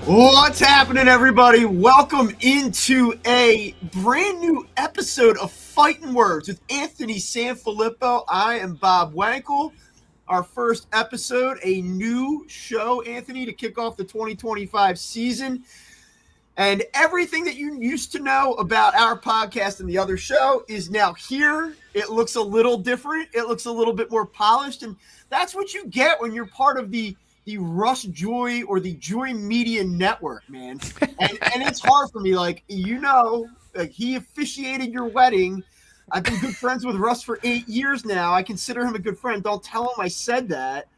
What's happening, everybody? Welcome into a brand new episode of Phightin Words with Anthony SanFilippo. I am Bob Wankel. Our first episode, a new show, Anthony, to kick off the 2025 season. And everything that you used to know about our podcast and the other show is now here. It looks a little different. It looks a little bit more polished. And that's what you get when you're part of the Russ Joy or the Joy Media Network, man. And it's hard for me. Like he officiated your wedding. I've been good friends with Russ for 8 years now. I consider him a good friend. Don't tell him I said that.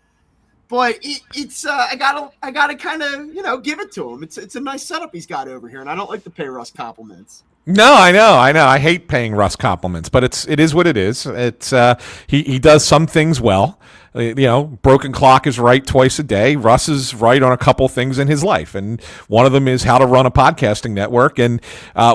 But it's I gotta kind of give it to him. It's a nice setup he's got over here, and I don't like to pay Russ compliments. No, I know. I hate paying Russ compliments, but it is what it is. It's he does some things well. Broken clock is right twice a day. Russ is right on a couple things in his life, and one of them is how to run a podcasting network. And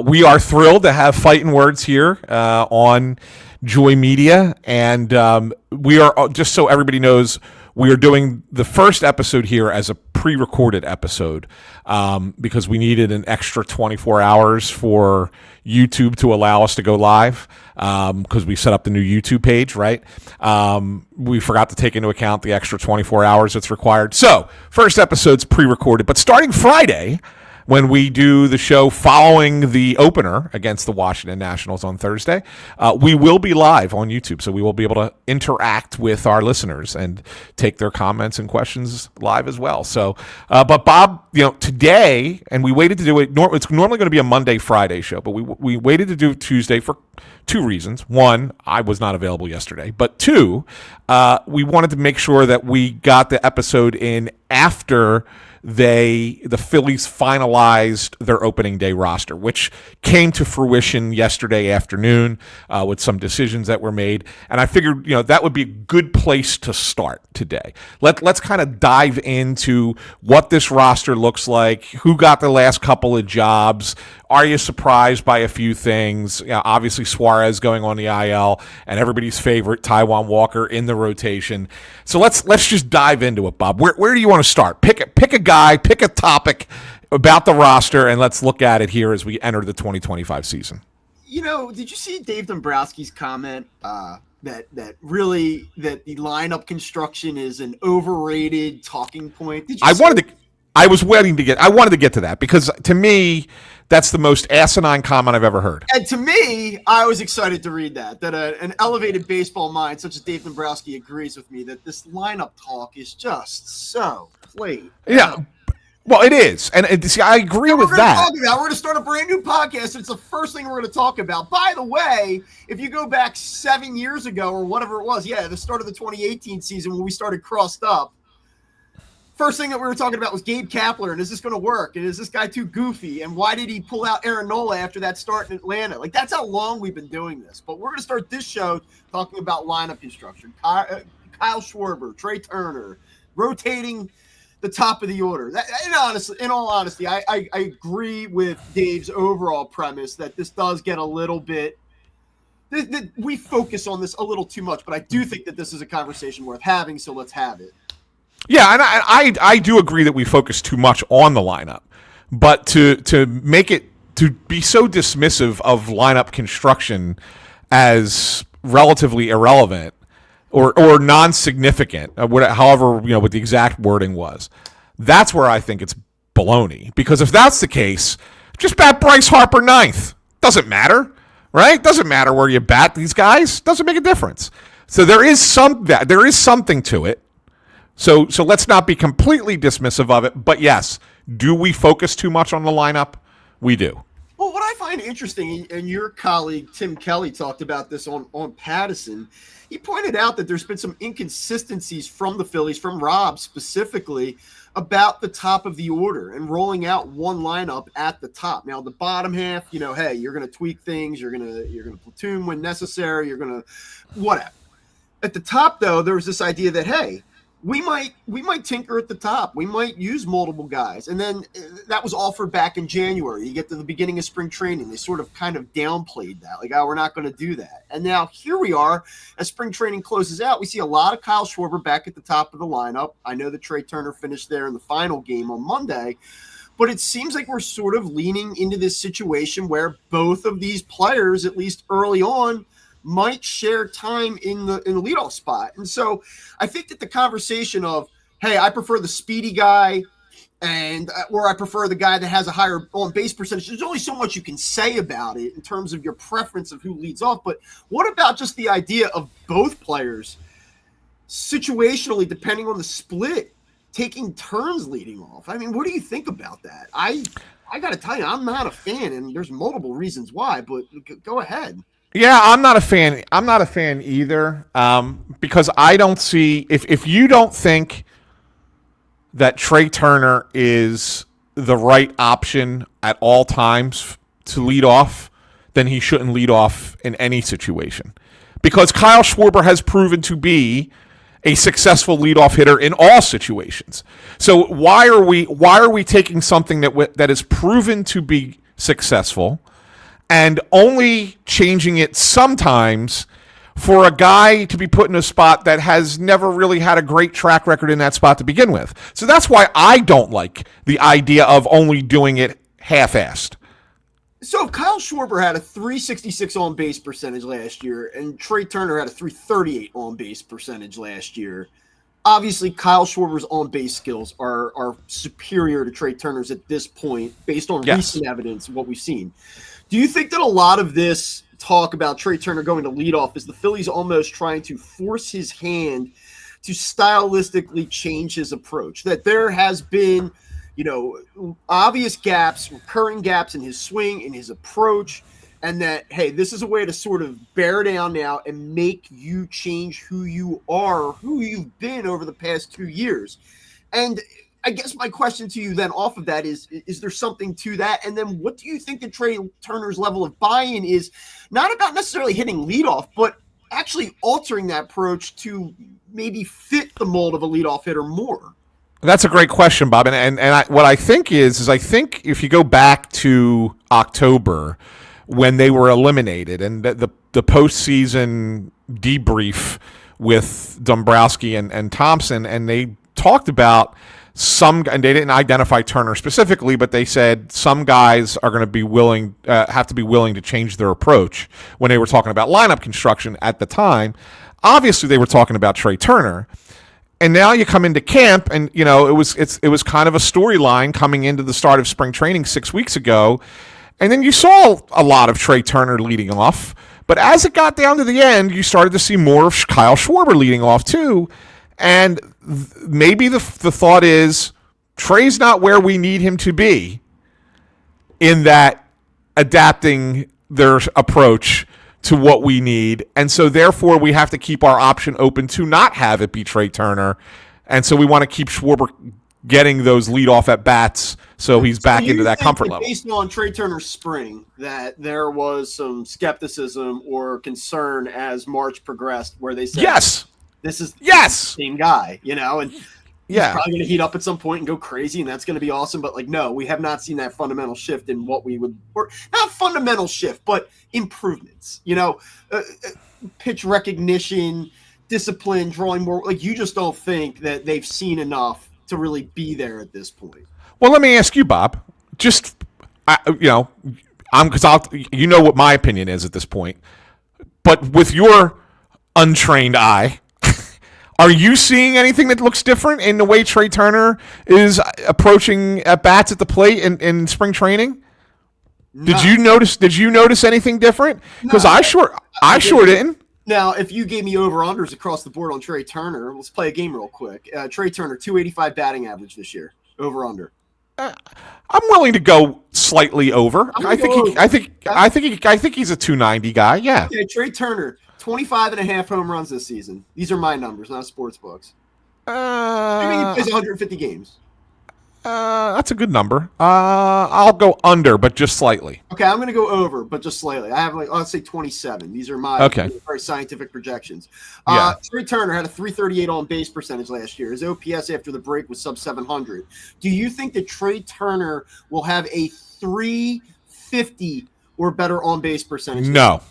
we are thrilled to have Phightin Words here on Joy Media, and we are, just so everybody knows, we are doing the first episode here as a pre-recorded episode because we needed an extra 24 hours for YouTube to allow us to go live because we set up the new YouTube page, right? We forgot to take into account the extra 24 hours that's required. So first episode's pre-recorded, but starting Friday, when we do the show following the opener against the Washington Nationals on Thursday, we will be live on YouTube. So we will be able to interact with our listeners and take their comments and questions live as well. So, but Bob, today, and we waited to do it, it's normally going to be a Monday, Friday show, but we waited to do it Tuesday for two reasons. One, I was not available yesterday, but two, we wanted to make sure that we got the episode in after the Phillies finalized their opening day roster, which came to fruition yesterday afternoon with some decisions that were made. And I figured, that would be a good place to start today. Let's kind of dive into what this roster looks like, who got the last couple of jobs. Are you surprised by a few things? Obviously, Suarez going on the IL, and everybody's favorite, Taijuan Walker, in the rotation. So let's just dive into it, Bob. Where do you want to start? Pick a guy, pick a topic about the roster, and let's look at it here as we enter the 2025 season. Did you see Dave Dombrowski's comment that the lineup construction is an overrated talking point? I wanted to get to that because to me, that's the most asinine comment I've ever heard. And to me, I was excited to read that an elevated baseball mind such as Dave Dombrowski agrees with me that this lineup talk is just so played. Yeah. Well, it is. And see, I agree with that. We're going to start a brand new podcast. It's the first thing we're going to talk about. By the way, if you go back 7 years ago or whatever it was, the start of the 2018 season when we started Crossed Up, first thing that we were talking about was Gabe Kapler, and is this going to work? And is this guy too goofy? And why did he pull out Aaron Nola after that start in Atlanta? Like, that's how long we've been doing this. But we're going to start this show talking about lineup construction. Kyle Schwarber, Trey Turner, rotating the top of the order. In all honesty, I agree with Dave's overall premise that this does get a little bit – we focus on this a little too much, but I do think that this is a conversation worth having, so let's have it. Yeah, and I do agree that we focus too much on the lineup, but to make it to be so dismissive of lineup construction as relatively irrelevant or non-significant, however what the exact wording was, that's where I think it's baloney. Because if that's the case, just bat Bryce Harper ninth. Doesn't matter, right? Doesn't matter where you bat these guys. Doesn't make a difference. So there is something to it. So let's not be completely dismissive of it. But yes, do we focus too much on the lineup? We do. Well, what I find interesting, and your colleague Tim Kelly talked about this on Pattison, he pointed out that there's been some inconsistencies from the Phillies, from Rob specifically, about the top of the order and rolling out one lineup at the top. Now, the bottom half, hey, you're going to tweak things, you're going to platoon when necessary, you're going to whatever. At the top, though, there was this idea that, hey, we might tinker at the top. We might use multiple guys. And then that was offered back in January. You get to the beginning of spring training. They sort of kind of downplayed that. Like, we're not going to do that. And now here we are. As spring training closes out, we see a lot of Kyle Schwarber back at the top of the lineup. I know that Trey Turner finished there in the final game on Monday. But it seems like we're sort of leaning into this situation where both of these players, at least early on, might share time in the leadoff spot. And so I think that the conversation of, hey, I prefer the speedy guy and or I prefer the guy that has a higher on base percentage. There's only so much you can say about it in terms of your preference of who leads off. But what about just the idea of both players situationally, depending on the split, taking turns leading off? I mean, what do you think about that? I got to tell you, I'm not a fan, and there's multiple reasons why, but go ahead. Yeah, I'm not a fan. I'm not a fan either, because I don't see if you don't think that Trey Turner is the right option at all times to lead off, then he shouldn't lead off in any situation. Because Kyle Schwarber has proven to be a successful leadoff hitter in all situations. So why are we taking something that is proven to be successful and only changing it sometimes for a guy to be put in a spot that has never really had a great track record in that spot to begin with? So that's why I don't like the idea of only doing it half-assed. So if Kyle Schwarber had a 366 on base percentage last year and Trey Turner had a 338 on base percentage last year, obviously Kyle Schwarber's on base skills are superior to Trey Turner's at this point based on recent evidence of what we've seen. Do you think that a lot of this talk about Trey Turner going to leadoff is the Phillies almost trying to force his hand to stylistically change his approach? That there has been, obvious gaps, recurring gaps in his swing, in his approach, and that, hey, this is a way to sort of bear down now and make you change who you are, who you've been over the past 2 years. And I guess my question to you then off of that is there something to that? And then what do you think that Trey Turner's level of buy-in is, not about necessarily hitting leadoff, but actually altering that approach to maybe fit the mold of a leadoff hitter more? That's a great question, Bob. And what I think is I think if you go back to October when they were eliminated and the postseason debrief with Dombrowski and Thomson, and they talked about and they didn't identify Turner specifically, but they said some guys are going to be have to be willing to change their approach when they were talking about lineup construction at the time. Obviously, they were talking about Trey Turner. And now you come into camp, and it was kind of a storyline coming into the start of spring training 6 weeks ago, and then you saw a lot of Trey Turner leading off. But as it got down to the end, you started to see more of Kyle Schwarber leading off too. And maybe the thought is Trey's not where we need him to be in that adapting their approach to what we need. And so therefore we have to keep our option open to not have it be Trey Turner. And so we want to keep Schwarber getting those leadoff at bats so he's back into that comfort level. Based on Trey Turner's spring, that there was some skepticism or concern as March progressed where they said, yes, this is the same guy, and he's probably going to heat up at some point and go crazy, and that's going to be awesome. But no, we have not seen that fundamental shift in what we would, or not fundamental shift, but improvements. Pitch recognition, discipline, drawing more. You just don't think that they've seen enough to really be there at this point. Well, let me ask you, Bob. Just because you know what my opinion is at this point, but with your untrained eye. Are you seeing anything that looks different in the way Trey Turner is approaching at bats at the plate in spring training? No. Did you notice anything different? Because I sure didn't. Now, if you gave me over-unders across the board on Trey Turner, let's play a game real quick. Trey Turner, 285 batting average this year, over-under. I'm willing to go slightly over. I think he's a 290 guy. Yeah. Okay, Trey Turner. 25 and a half home runs this season. These are my numbers, not sports books. Maybe he plays 150 games. That's a good number. I'll go under, but just slightly. Okay, I'm going to go over, but just slightly. I have let's say 27. These are my very scientific projections. Trey Turner had a 338 on base percentage last year. His OPS after the break was sub 700. Do you think that Trey Turner will have a 350 or better on base percentage? No. Okay.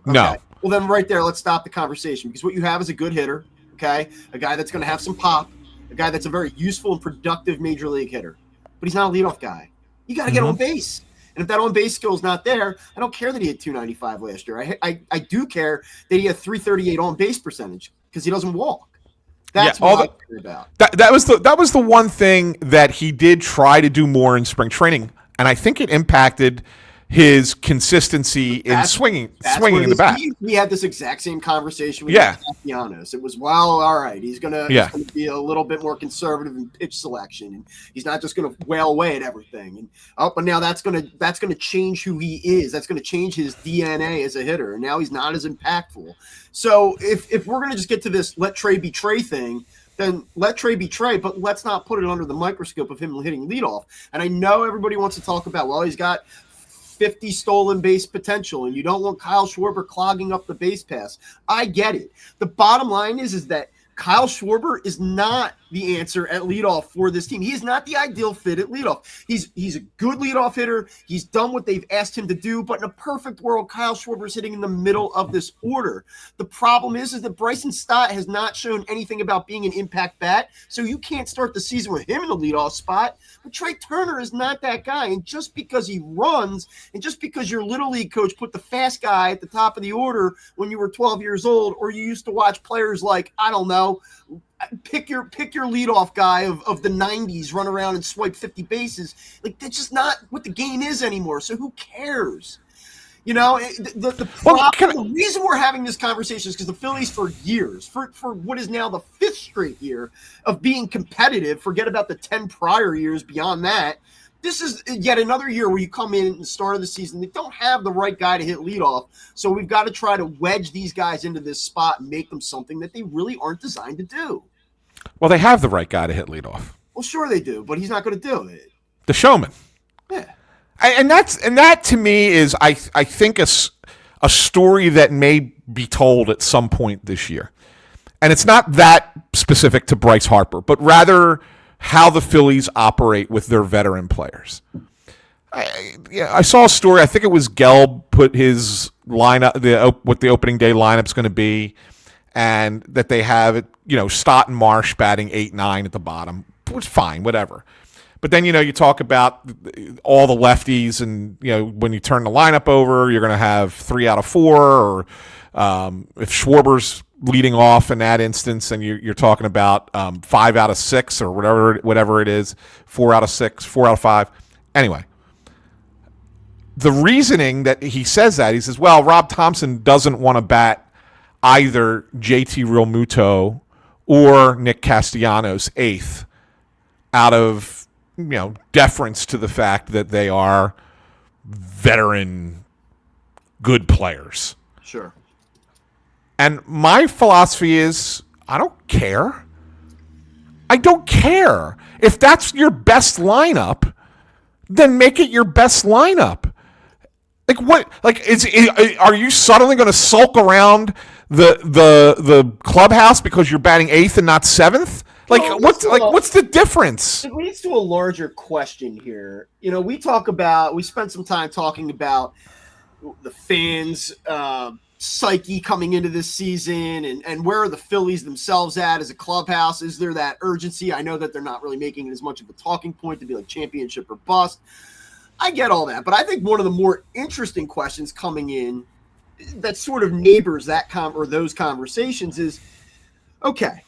No. Well, then right there, let's stop the conversation, because what you have is a good hitter, okay? A guy that's going to have some pop, a guy that's a very useful and productive major league hitter. but he's not a leadoff guy. You got to get on base. And if that on-base skill is not there, I don't care that he had 295 last year. I do care that he had 338 on-base percentage because he doesn't walk. That's what I care about. That was the one thing that he did try to do more in spring training, and I think it impacted his consistency in swinging in the bat. We had this exact same conversation with Castellanos. It was, well, all right, he's gonna be a little bit more conservative in pitch selection, and he's not just gonna wail away at everything. And but now that's gonna change who he is. That's gonna change his DNA as a hitter. And now he's not as impactful. So if we're gonna just get to this let Trey be Trey thing, then let Trey be Trey, but let's not put it under the microscope of him hitting leadoff. And I know everybody wants to talk about, well, he's got 50 stolen base potential, and you don't want Kyle Schwarber clogging up the base pass. I get it. The bottom line is that Kyle Schwarber is not the answer at leadoff for this team. He is not the ideal fit at leadoff. He's a good leadoff hitter. He's done what they've asked him to do, but in a perfect world, Kyle Schwarber is hitting in the middle of this order. The problem is that Bryson Stott has not shown anything about being an impact bat, so you can't start the season with him in the leadoff spot. But Trey Turner is not that guy, and just because he runs, and just because your little league coach put the fast guy at the top of the order when you were 12 years old, or you used to watch players like, I don't know, pick your leadoff guy of the 90s run around and swipe 50 bases. Like, that's just not what the game is anymore. So who cares? You know, the reason we're having this conversation is because the Phillies for years, for what is now the 5th straight year of being competitive, forget about the 10 prior years beyond that, this is yet another year where you come in at the start of the season, they don't have the right guy to hit leadoff, so we've got to try to wedge these guys into this spot and make them something that they really aren't designed to do. Well, they have the right guy to hit leadoff. Well, sure they do, but he's not going to do it. The showman. Yeah. And that to me is, I think, a story that may be told at some point this year. And it's not that specific to Bryce Harper, but rather how the Phillies operate with their veteran players. I saw a story. I think it was Gelb put his lineup, what the opening day lineup's going to be, and that they have, Stott and Marsh batting 8-9 at the bottom. Which fine, whatever. But then, you talk about all the lefties, and, when you turn the lineup over, you're going to have 3 out of 4, or if Schwarber's leading off in that instance, and you're talking about 5 out of 6 or whatever it is, 4 out of 6, 4 out of 5. Anyway, the reasoning that he says that, he says, well, Rob Thomson doesn't want to bat either JT Realmuto or Nick Castellanos 8th out of, deference to the fact that they are veteran good players. Sure. And my philosophy is, I don't care. I don't care. If that's your best lineup, then make it your best lineup. Like what? Like are you suddenly going to sulk around the clubhouse because you're batting 8th and not 7th? Like what's the difference? It leads to a larger question here. We spent some time talking about the fans' psyche coming into this season, and where are the Phillies themselves at as a clubhouse? Is there that urgency? I know that they're not really making it as much of a talking point to be like championship or bust. I get all that, but I think one of the more interesting questions coming in that sort of neighbors that those conversations is, okay,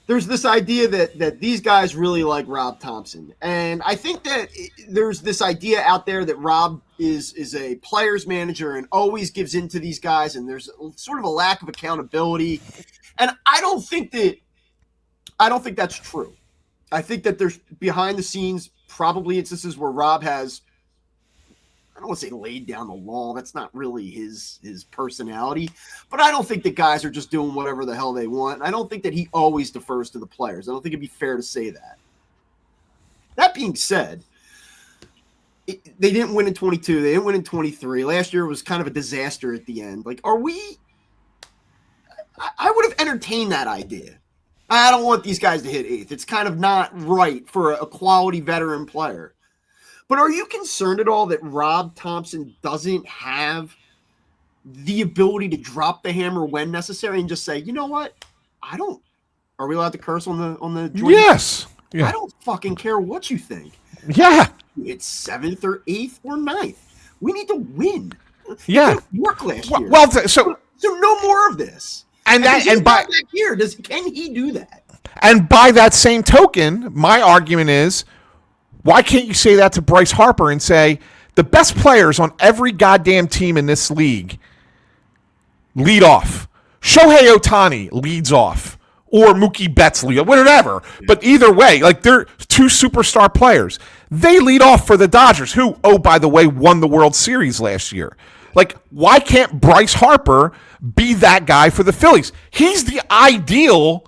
there's this idea that these guys really like Rob Thomson. And I think that there's this idea out there that Rob is a player's manager and always gives in to these guys, and there's sort of a lack of accountability. And I don't think that's true. I think that there's behind the scenes probably instances where Rob has, I don't want to say laid down the law. That's not really his personality. But I don't think the guys are just doing whatever the hell they want. I don't think that he always defers to the players. I don't think it'd be fair to say that. That being said, they didn't win in 22. They didn't win in 23. Last year was kind of a disaster at the end. Like, I would have entertained that idea. I don't want these guys to hit 8th. It's kind of not right for a quality veteran player. But are you concerned at all that Rob Thomson doesn't have the ability to drop the hammer when necessary and just say, you know what? Are we allowed to curse on the joint? Yes. Yeah. I don't fucking care what you think. Yeah. It's 7th or 8th or 9th. We need to win. Yeah. It didn't work last year. Well, so no more of this. And by that year, can he do that? And by that same token, my argument is, why can't you say that to Bryce Harper and say the best players on every goddamn team in this league lead off? Shohei Ohtani leads off, or Mookie Betts lead off, whatever. But either way, like, they're two superstar players. They lead off for the Dodgers, who, oh, by the way, won the World Series last year. Like, why can't Bryce Harper be that guy for the Phillies? He's the ideal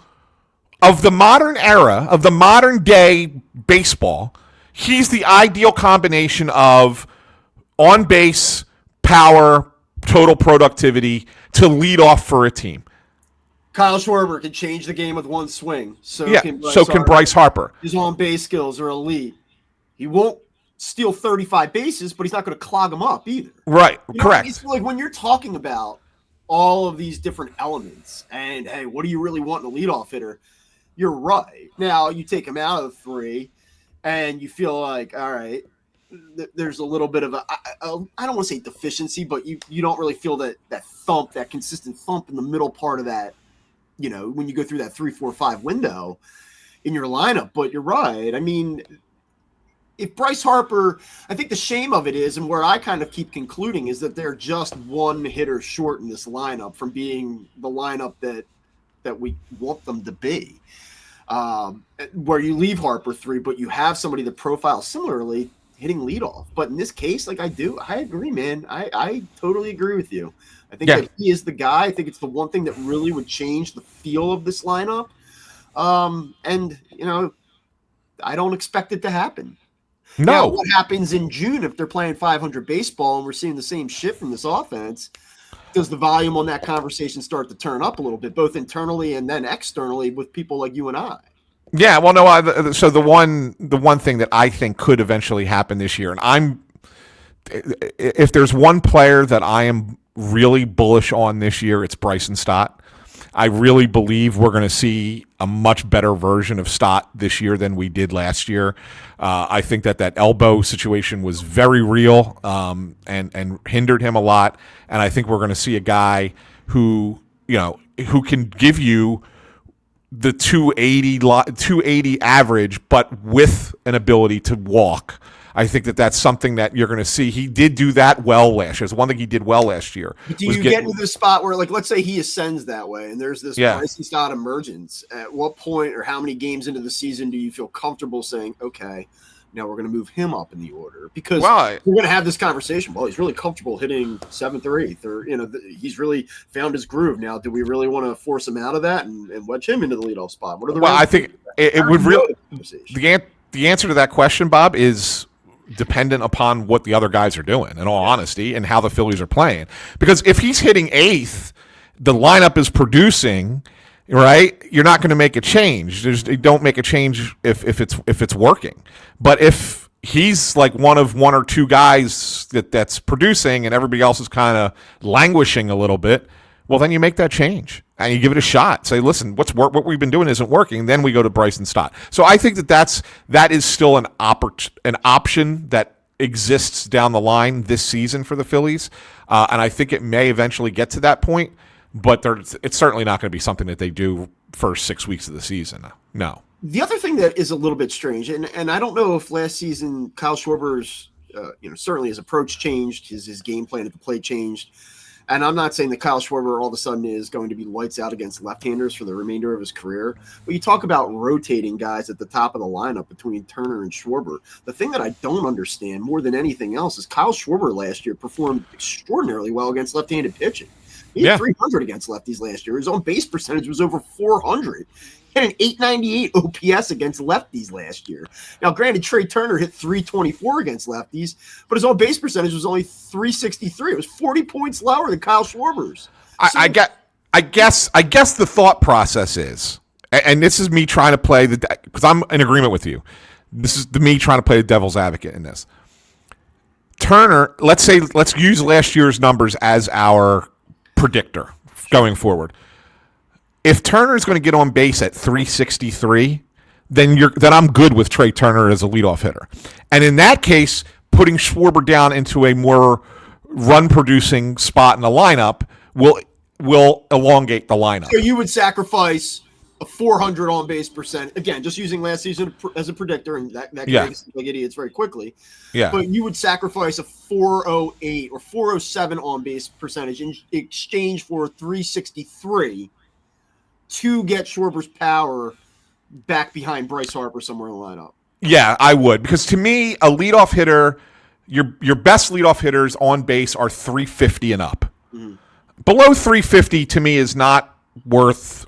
of the modern era, of the modern day baseball. He's the ideal combination of on base, power, total productivity to lead off for a team. Kyle Schwarber can change the game with one swing. So can Bryce Harper. His on base skills are elite. He won't steal 35 bases, but he's not going to clog them up either. Right, correct. It's like when you're talking about all of these different elements and, hey, what do you really want in a leadoff hitter? You're right. Now, you take him out of 3 and you feel like, all right, there's a little bit of I don't want to say deficiency, but you don't really feel that thump, that consistent thump in the middle part of that, when you go through that 3, 4, 5 window in your lineup. But you're right. I mean, if Bryce Harper, I think the shame of it is, and where I kind of keep concluding, is that they're just one hitter short in this lineup from being the lineup that we want them to be. Where you leave Harper 3, but you have somebody that profiles similarly hitting leadoff. But in this case, like I agree, man. I totally agree with you. I think that he is the guy. I think it's the one thing that really would change the feel of this lineup. And I don't expect it to happen. No. Now, what happens in June if they're playing 500 baseball and we're seeing the same shit from this offense? Does the volume on that conversation start to turn up a little bit, both internally and then externally with people like you and I? Yeah, well, no. So the one thing that I think could eventually happen this year, and if there's one player that I am really bullish on this year, it's Bryson Stott. I really believe we're going to see a much better version of Stott this year than we did last year. I think that elbow situation was very real and hindered him a lot. And I think we're going to see a guy who can give you the 280 average, but with an ability to walk. I think that's something that you're going to see. He did do that well last year. It's one thing he did well last year. But do you get into the spot where, like, let's say he ascends that way and there's this Bryson Stott emergence. At what point or how many games into the season do you feel comfortable saying, okay, now we're going to move him up in the order? Because we're going to have this conversation. Well, he's really comfortable hitting 7th or 8th, or, he's really found his groove. Now, do we really want to force him out of that and wedge him into the leadoff spot? What are the I think it would really – the answer to that question, Bob, is – dependent upon what the other guys are doing, in all honesty, and how the Phillies are playing. Because if he's hitting 8th, the lineup is producing, right? You're not going to make a change. You don't make a change if it's working. But if he's like one or two guys that's producing and everybody else is kind of languishing a little bit, well, then you make that change and you give it a shot. Say, listen, what we've been doing isn't working. Then we go to Bryson Stott. So I think that is still an option that exists down the line this season for the Phillies, and I think it may eventually get to that point. But it's certainly not going to be something that they do first 6 weeks of the season. No. The other thing that is a little bit strange, and I don't know if last season Kyle Schwarber's, certainly his approach changed, his game plan at the plate changed. And I'm not saying that Kyle Schwarber all of a sudden is going to be lights out against left-handers for the remainder of his career. But you talk about rotating guys at the top of the lineup between Turner and Schwarber. The thing that I don't understand more than anything else is Kyle Schwarber last year performed extraordinarily well against left-handed pitching. He had 300 against lefties last year. His on-base percentage was over 400. He had an 898 OPS against lefties last year. Now, granted, Trey Turner hit 324 against lefties, but his on-base percentage was only 363. It was 40 points lower than Kyle Schwarber's. I guess the thought process is, and this is me trying to play because I'm in agreement with you. This is me trying to play the devil's advocate in this. Turner, let's use last year's numbers as our predictor going forward. If Turner is going to get on base at 363, then I'm good with Trey Turner as a leadoff hitter. And in that case, putting Schwarber down into a more run-producing spot in the lineup will elongate the lineup. So you would sacrifice a 400 on base percent, again, just using last season as a predictor, and that can make us like idiots very quickly. Yeah. But you would sacrifice a 408 or 407 on base percentage in exchange for 363 to get Schwarber's power back behind Bryce Harper somewhere in the lineup. Yeah, I would, because to me, a leadoff hitter, your best leadoff hitters on base are 350 and up. Mm-hmm. Below 350 to me is not worth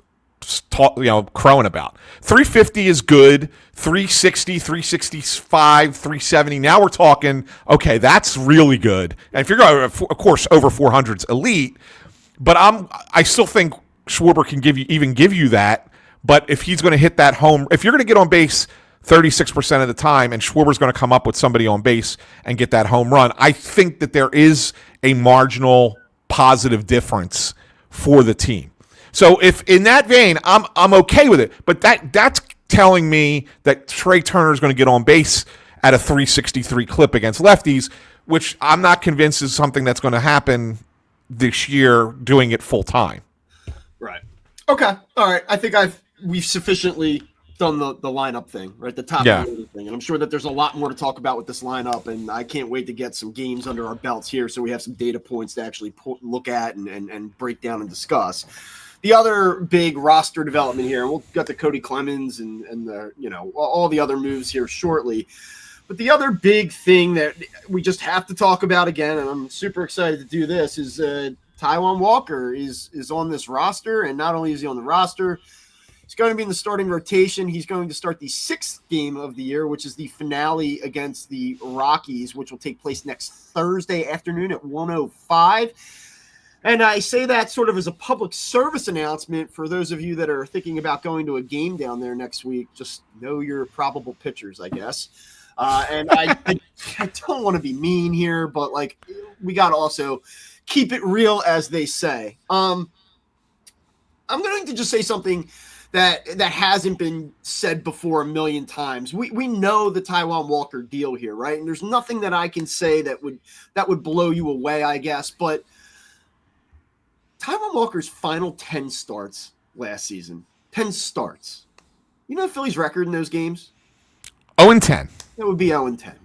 crowing about. 350 is good. 360, 365, 370. Now we're talking, okay, that's really good. And if you're going, of course, over 400 is elite. But I still think Schwarber can give you that. But if he's going to hit that home, if you're going to get on base 36% of the time, and Schwarber's going to come up with somebody on base and get that home run, I think that there is a marginal positive difference for the team. So if in that vein, I'm okay with it. But that's telling me that Trey Turner is going to get on base at a 363 clip against lefties, which I'm not convinced is something that's going to happen this year doing it full time. Right. Okay. All right. I think we've sufficiently done the lineup thing, right? The top of the thing. And I'm sure that there's a lot more to talk about with this lineup, and I can't wait to get some games under our belts here so we have some data points to actually look at and break down and discuss. The other big roster development here, and we'll get to Cody Clemens and the, all the other moves here shortly. But the other big thing that we just have to talk about again, and I'm super excited to do this, is Taijuan Walker is on this roster. And not only is he on the roster, he's going to be in the starting rotation. He's going to start the 6th game of the year, which is the finale against the Rockies, which will take place next Thursday afternoon at 1:05. And I say that sort of as a public service announcement for those of you that are thinking about going to a game down there next week. Just know your probable pitchers, I guess. And I don't want to be mean here, but we got to also keep it real, as they say. I'm going to just say something that hasn't been said before a million times. We know the Taijuan Walker deal here, right? And there's nothing that I can say that would blow you away, I guess. But Taijuan Walker's final 10 starts last season, 10 starts. You know the Phillies' record in those games? 0-10. That would be 0-10.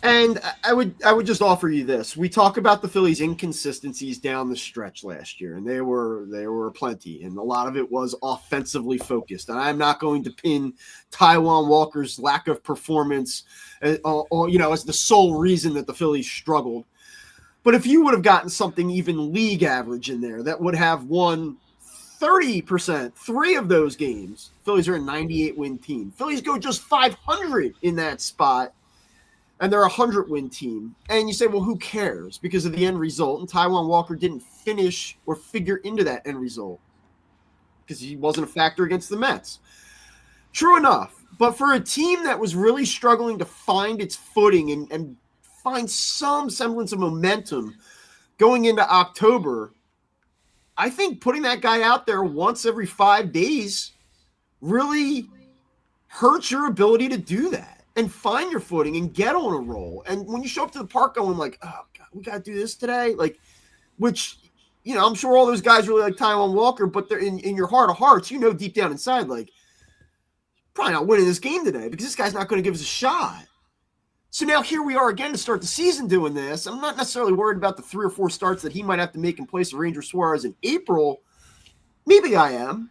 And I would just offer you this. We talk about the Phillies' inconsistencies down the stretch last year, and there were plenty, and a lot of it was offensively focused. And I'm not going to pin Taijuan Walker's lack of performance as the sole reason that the Phillies struggled. But if you would have gotten something even league average in there that would have won 30%, 3 of those games, Phillies are a 98-win team. Phillies go just 500 in that spot, and they're a 100-win team. And you say, well, who cares? Because of the end result. And Taijuan Walker didn't finish or figure into that end result because he wasn't a factor against the Mets. True enough. But for a team that was really struggling to find its footing and find some semblance of momentum going into October, I think putting that guy out there once every 5 days really hurts your ability to do that and find your footing and get on a roll. And when you show up to the park going oh God, we got to do this today, which, I'm sure all those guys really like Taijuan Walker, but they're in your heart of hearts, deep down inside, probably not winning this game today because this guy's not going to give us a shot. So now here we are again to start the season doing this. I'm not necessarily worried about the 3 or 4 starts that he might have to make in place of Ranger Suarez in April. Maybe I am.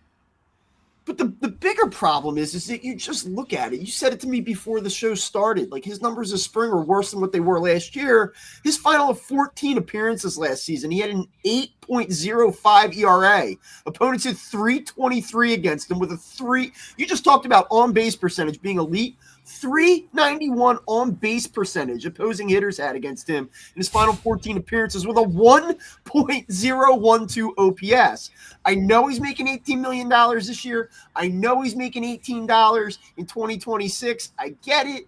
But the bigger problem is that you just look at it. You said it to me before the show started. His numbers this spring are worse than what they were last year. His final of 14 appearances last season, he had an 8.05 ERA. Opponents hit 323 against him with a 3. You just talked about on-base percentage being elite. 391 on-base percentage opposing hitters had against him in his final 14 appearances with a 1.012 OPS. I know he's making $18 million this year. I know he's making $18 in 2026. I get it.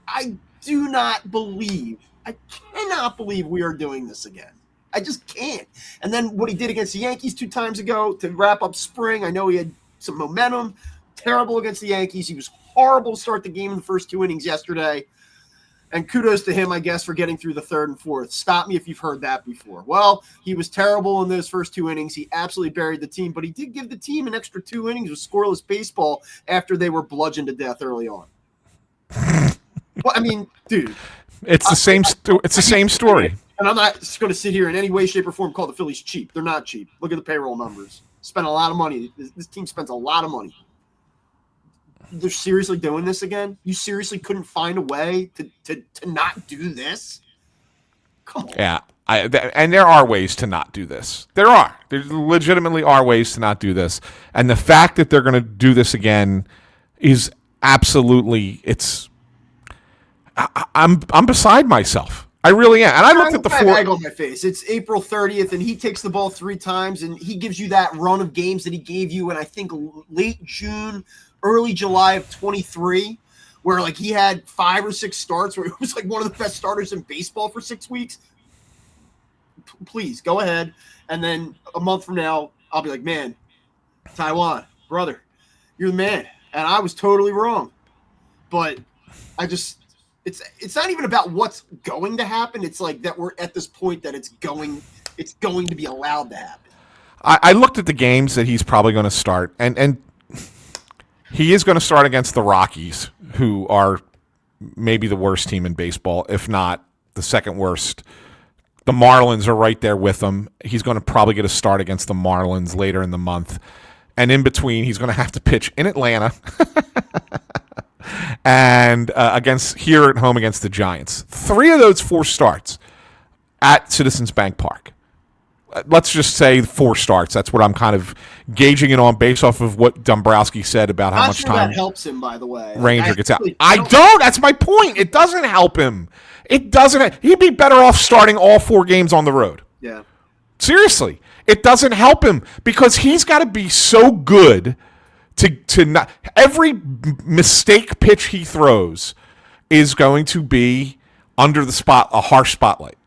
I cannot believe we are doing this again. I just can't. And then what he did against the Yankees 2 times ago to wrap up spring, I know he had some momentum. Terrible against the Yankees. He was horrible to start the game in the first 2 innings yesterday. And kudos to him, I guess, for getting through the third and fourth. Stop me if you've heard that before. Well, he was terrible in those first 2 innings. He absolutely buried the team, but he did give the team an extra 2 innings of scoreless baseball after they were bludgeoned to death early on. Well, I mean, dude. It's the same story. And I'm not going to sit here in any way, shape, or form call the Phillies cheap. They're not cheap. Look at the payroll numbers. Spend a lot of money. This team spends a lot of money. They're seriously doing this again? You seriously couldn't find a way to not do this? Come on. Yeah. And there are ways to not do this. There legitimately are ways to not do this. And the fact that they're going to do this again is absolutely, I'm beside myself. I really am. And I looked at the egg on my face. It's April 30th, and he takes the ball 3 times, and he gives you that run of games that he gave you in, I think, late June, early July of 23, where like he had 5 or 6 starts where he was like one of the best starters in baseball for 6 weeks. Please go ahead. And then a month from now, I'll be like, man, Taiwan, brother, you're the man. And I was totally wrong. But it's not even about what's going to happen. It's like that we're at this point that it's going to be allowed to happen. I looked at the games that he's probably going to start, and he is going to start against the Rockies, who are maybe the worst team in baseball, if not the second worst. The Marlins are right there with him. He's going to probably get a start against the Marlins later in the month. And in between, he's going to have to pitch in Atlanta and here at home against the Giants. 3 of those 4 starts at Citizens Bank Park. Let's just say 4 starts. That's what I'm kind of gauging it on based off of what Dombrowski said about how much time that helps him, by the way. Ranger gets out. I don't. That's my point. It doesn't help him. It doesn't. He'd be better off starting all 4 games on the road. Yeah. Seriously. It doesn't help him because he's got to be so good to not. Every mistake pitch he throws is going to be under a harsh spotlight.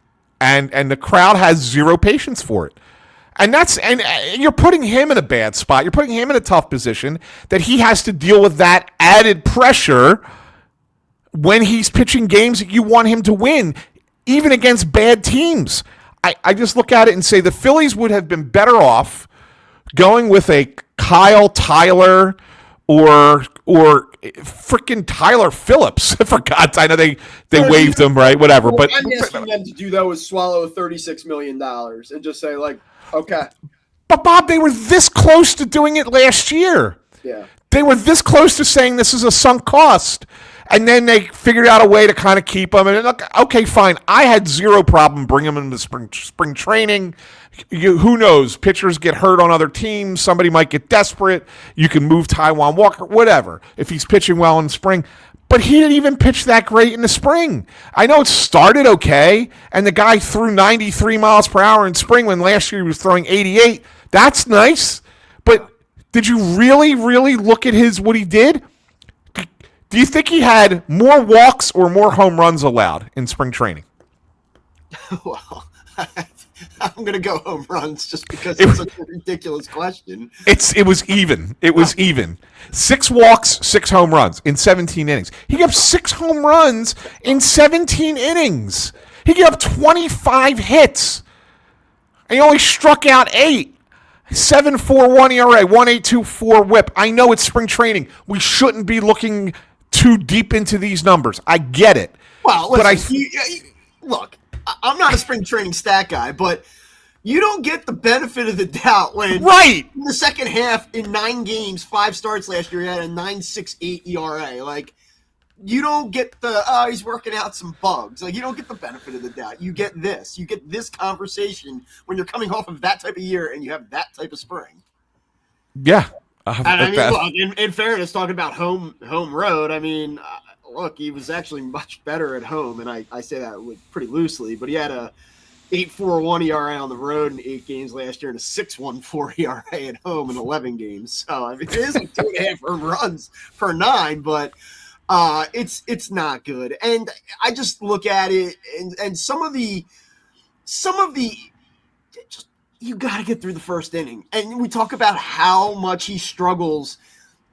And the crowd has zero patience for it. And you're putting him in a bad spot. You're putting him in a tough position that he has to deal with that added pressure when he's pitching games that you want him to win, even against bad teams. I just look at it and say the Phillies would have been better off going with a Kyle Tyler or freaking Tyler Phillips. I forgot. I know they waived him, right? Whatever. But I'm asking them to do that was swallow $36 million and just say like, okay. But Bob, they were this close to doing it last year. Yeah. They were this close to saying this is a sunk cost. And then they figured out a way to kind of keep him. And look, okay, fine. I had zero problem bringing him into spring training. Who knows? Pitchers get hurt on other teams. Somebody might get desperate. You can move Taiwan Walker, whatever, if he's pitching well in the spring. But he didn't even pitch that great in the spring. I know it started okay, and the guy threw 93 miles per hour in spring when last year he was throwing 88. That's nice. But did you really, really look at what he did? Do you think he had more walks or more home runs allowed in spring training? Well, I'm going to go home runs just because it's such a ridiculous question. It was even. It was even. 6 walks, 6 home runs in 17 innings. He gave up 6 home runs in 17 innings. He gave up 25 hits. And he only struck out 8. 7.41 ERA, 1.824 WHIP. I know it's spring training. We shouldn't be looking too deep into these numbers. I get it. Well, listen, look, I'm not a spring training stat guy, but you don't get the benefit of the doubt when in the second half in 9 games, 5 starts last year, he had a 9.68 ERA. Like, you don't get he's working out some bugs. Like, you don't get the benefit of the doubt. You get this. You get this conversation when you're coming off of that type of year and you have that type of spring. Yeah. And I mean, look, in fairness, talking about home road, I mean, look, he was actually much better at home, and I say that pretty loosely, but he had a 8.41 ERA on the road in 8 games last year and a 6.14 ERA at home in 11 games. So, I mean, it is like 2.5 home runs per 9, but it's not good. And I just look at it, and some of the just, you got to get through the first inning. And we talk about how much he struggles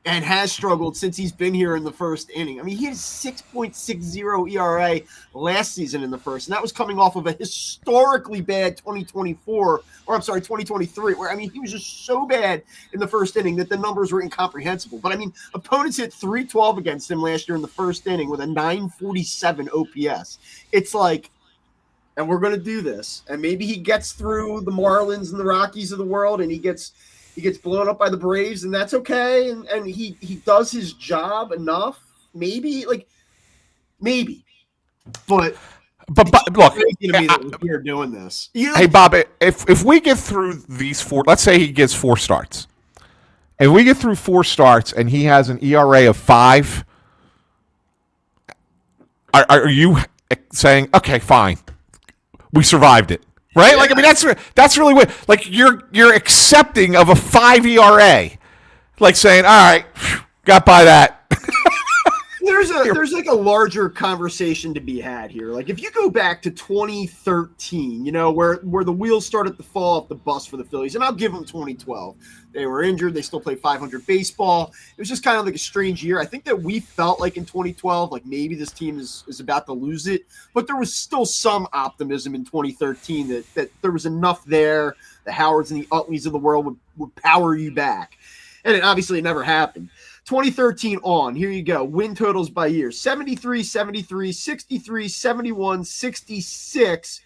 and has struggled since he's been here in the first inning. I mean, he had a 6.60 ERA last season in the first, and that was coming off of a historically bad 2023, where, I mean, he was just so bad in the first inning that the numbers were incomprehensible. But, I mean, opponents hit 312 against him last year in the first inning with a 947 OPS. It's like, and we're going to do this, and maybe he gets through the Marlins and the Rockies of the world, and he gets blown up by the Braves, and that's okay. And he does his job enough, maybe. But look, crazy to me that we're here doing this. Hey, Bob, if we get through these four, let's say he gets 4 starts. If we get through 4 starts and he has an ERA of 5, are you saying, okay, fine, we survived it? Right? Yeah. Like, I mean, that's really weird. Like, you're accepting of a 5 ERA. Like saying, all right, got by that. There's like a larger conversation to be had here. Like, if you go back to 2013, where the wheels started to fall off the bus for the Phillies, and I'll give them 2012. They were injured. They still played 500 baseball. It was just kind of like a strange year. I think that we felt like in 2012, like maybe this team is about to lose it, but there was still some optimism in 2013 that there was enough there. The Howards and the Utleys of the world would power you back. And obviously it never happened. 2013 on, here you go. Win totals by year: 73, 73, 63, 71, 66.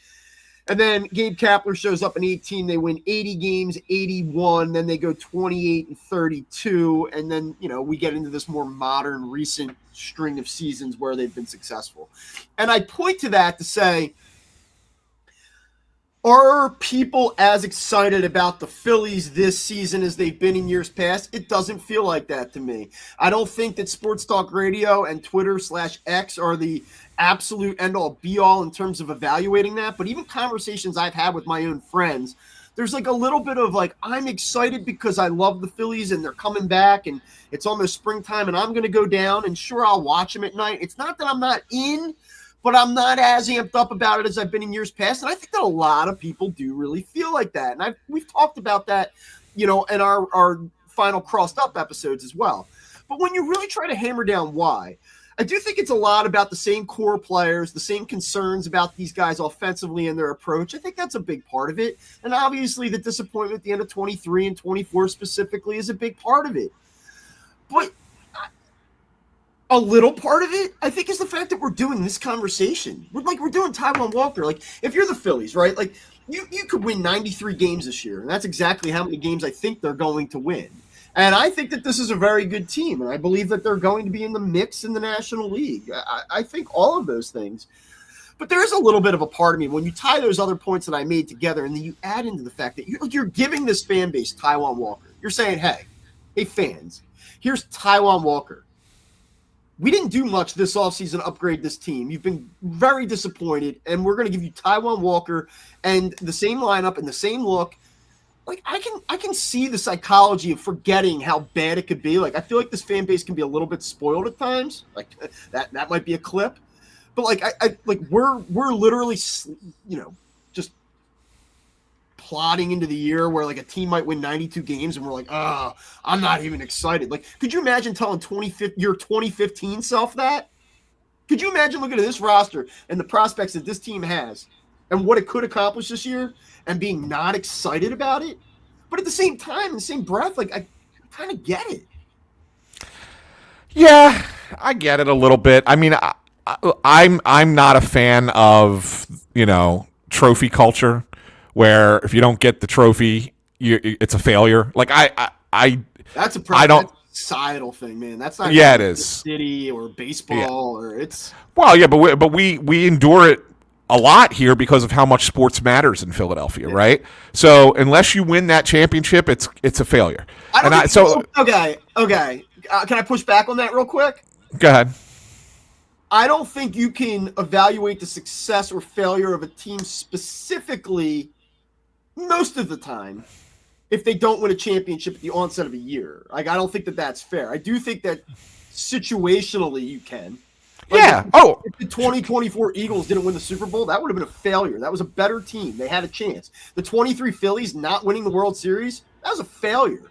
And then Gabe Kapler shows up in 18. They win 80 games, 81. Then they go 28 and 32. And then, we get into this more modern, recent string of seasons where they've been successful. And I point to that to say, are people as excited about the Phillies this season as they've been in years past? It doesn't feel like that to me. I don't think that Sports Talk Radio and Twitter/X are the absolute end-all be-all in terms of evaluating that. But even conversations I've had with my own friends, there's like a little bit of like, I'm excited because I love the Phillies and they're coming back and it's almost springtime and I'm going to go down and sure, I'll watch them at night. It's not that I'm not in, but I'm not as amped up about it as I've been in years past. And I think that a lot of people do really feel like that. And we've talked about that, in our final Crossed Up episodes as well. But when you really try to hammer down why, I do think it's a lot about the same core players, the same concerns about these guys offensively and their approach. I think that's a big part of it. And obviously the disappointment at the end of 23 and 24 specifically is a big part of it. But a little part of it, I think, is the fact that we're doing this conversation. We're doing Taijuan Walker. Like, if you're the Phillies, right? Like, you could win 93 games this year, and that's exactly how many games I think they're going to win. And I think that this is a very good team, and I believe that they're going to be in the mix in the National League. I think all of those things. But there is a little bit of a part of me, when you tie those other points that I made together, and then you add into the fact that you're giving this fan base Taijuan Walker. You're saying, hey fans, here's Taijuan Walker. We didn't do much this offseason to upgrade this team. You've been very disappointed, and we're going to give you Taijuan Walker and the same lineup and the same look. Like, I can see the psychology of forgetting how bad it could be. Like, I feel like this fan base can be a little bit spoiled at times. Like, that might be a clip. But like we're literally, just plotting into the year where like a team might win 92 games and we're like, I'm not even excited. Like, could you imagine telling your 2015 self that? Could you imagine looking at this roster and the prospects that this team has and what it could accomplish this year and being not excited about it? But at the same time, in the same breath, like, I kind of get it. Yeah, I get it a little bit. I mean, I'm not a fan of, trophy culture, where if you don't get the trophy, it's a failure. Like, that's a problem. That's a societal thing, man. That's not it is city or baseball or it's. Well, yeah, but we endure it a lot here because of how much sports matters in Philadelphia, right? So unless you win that championship, it's a failure. Okay. Can I push back on that real quick? Go ahead. I don't think you can evaluate the success or failure of a team specifically most of the time if they don't win a championship at the onset of a year. Like, I don't think that that's fair. I do think that situationally you can. Like, if the 2024 Eagles didn't win the Super Bowl, that would have been a failure. That was a better team. They had a chance. The 23 Phillies not winning the World Series, that was a failure.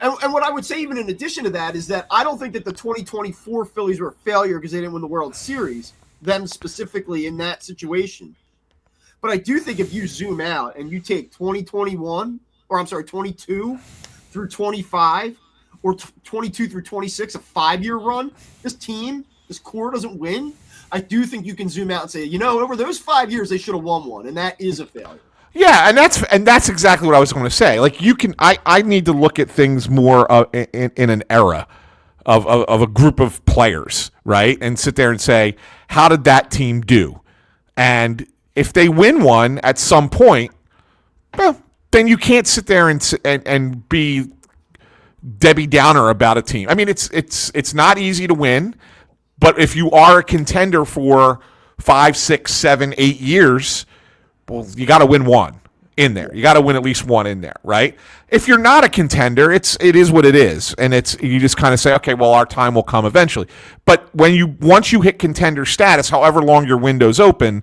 And what I would say, even in addition to that, is that I don't think that the 2024 Phillies were a failure because they didn't win the World Series, them specifically in that situation. But I do think if you zoom out and you take 22 through 25, or 22 through 26, a 5-year run, this core doesn't win. I do think you can zoom out and say, over those 5 years, they should have won one, and that is a failure. Yeah, and that's exactly what I was going to say. Like I need to look at things more in an era of a group of players, right? And sit there and say, how did that team do? And if they win one at some point, well, then you can't sit there and be Debbie Downer about a team. I mean, it's not easy to win, but if you are a contender for 5, 6, 7, 8 years, well, you got to win one in there. You got to win at least one in there, right? If you're not a contender, it is what it is, and you just kind of say, okay, well, our time will come eventually. But once you hit contender status, however long your window's open,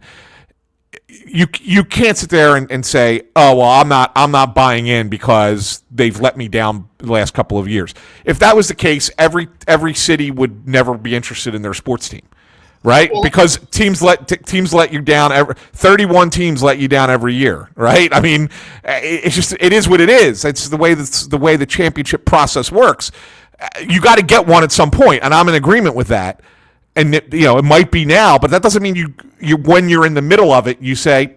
you can't sit there and say, oh, well, I'm not buying in because they've let me down the last couple of years. If that was the case, every city would never be interested in their sports team. Right, because teams let you down. 31 teams let you down every year. Right, I mean, it is what it is. It's the way the championship process works. You got to get one at some point, and I'm in agreement with that. And it might be now, but that doesn't mean you when you're in the middle of it, you say,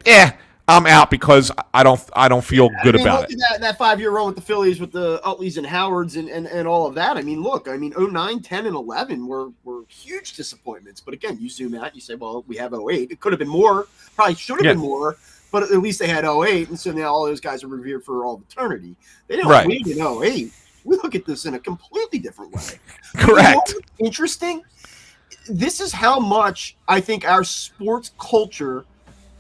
I'm out because I don't feel good about it. That 5-year run with the Phillies with the Utleys and Howards and all of that. I mean, look, 09, 10, and 11 were huge disappointments. But again, you zoom out, you say, well, we have 08. It could have been more, probably should have been more, but at least they had 08. And so now all those guys are revered for all eternity. They didn't win in 08. We look at this in a completely different way. Correct. Interesting. This is how much I think our sports culture,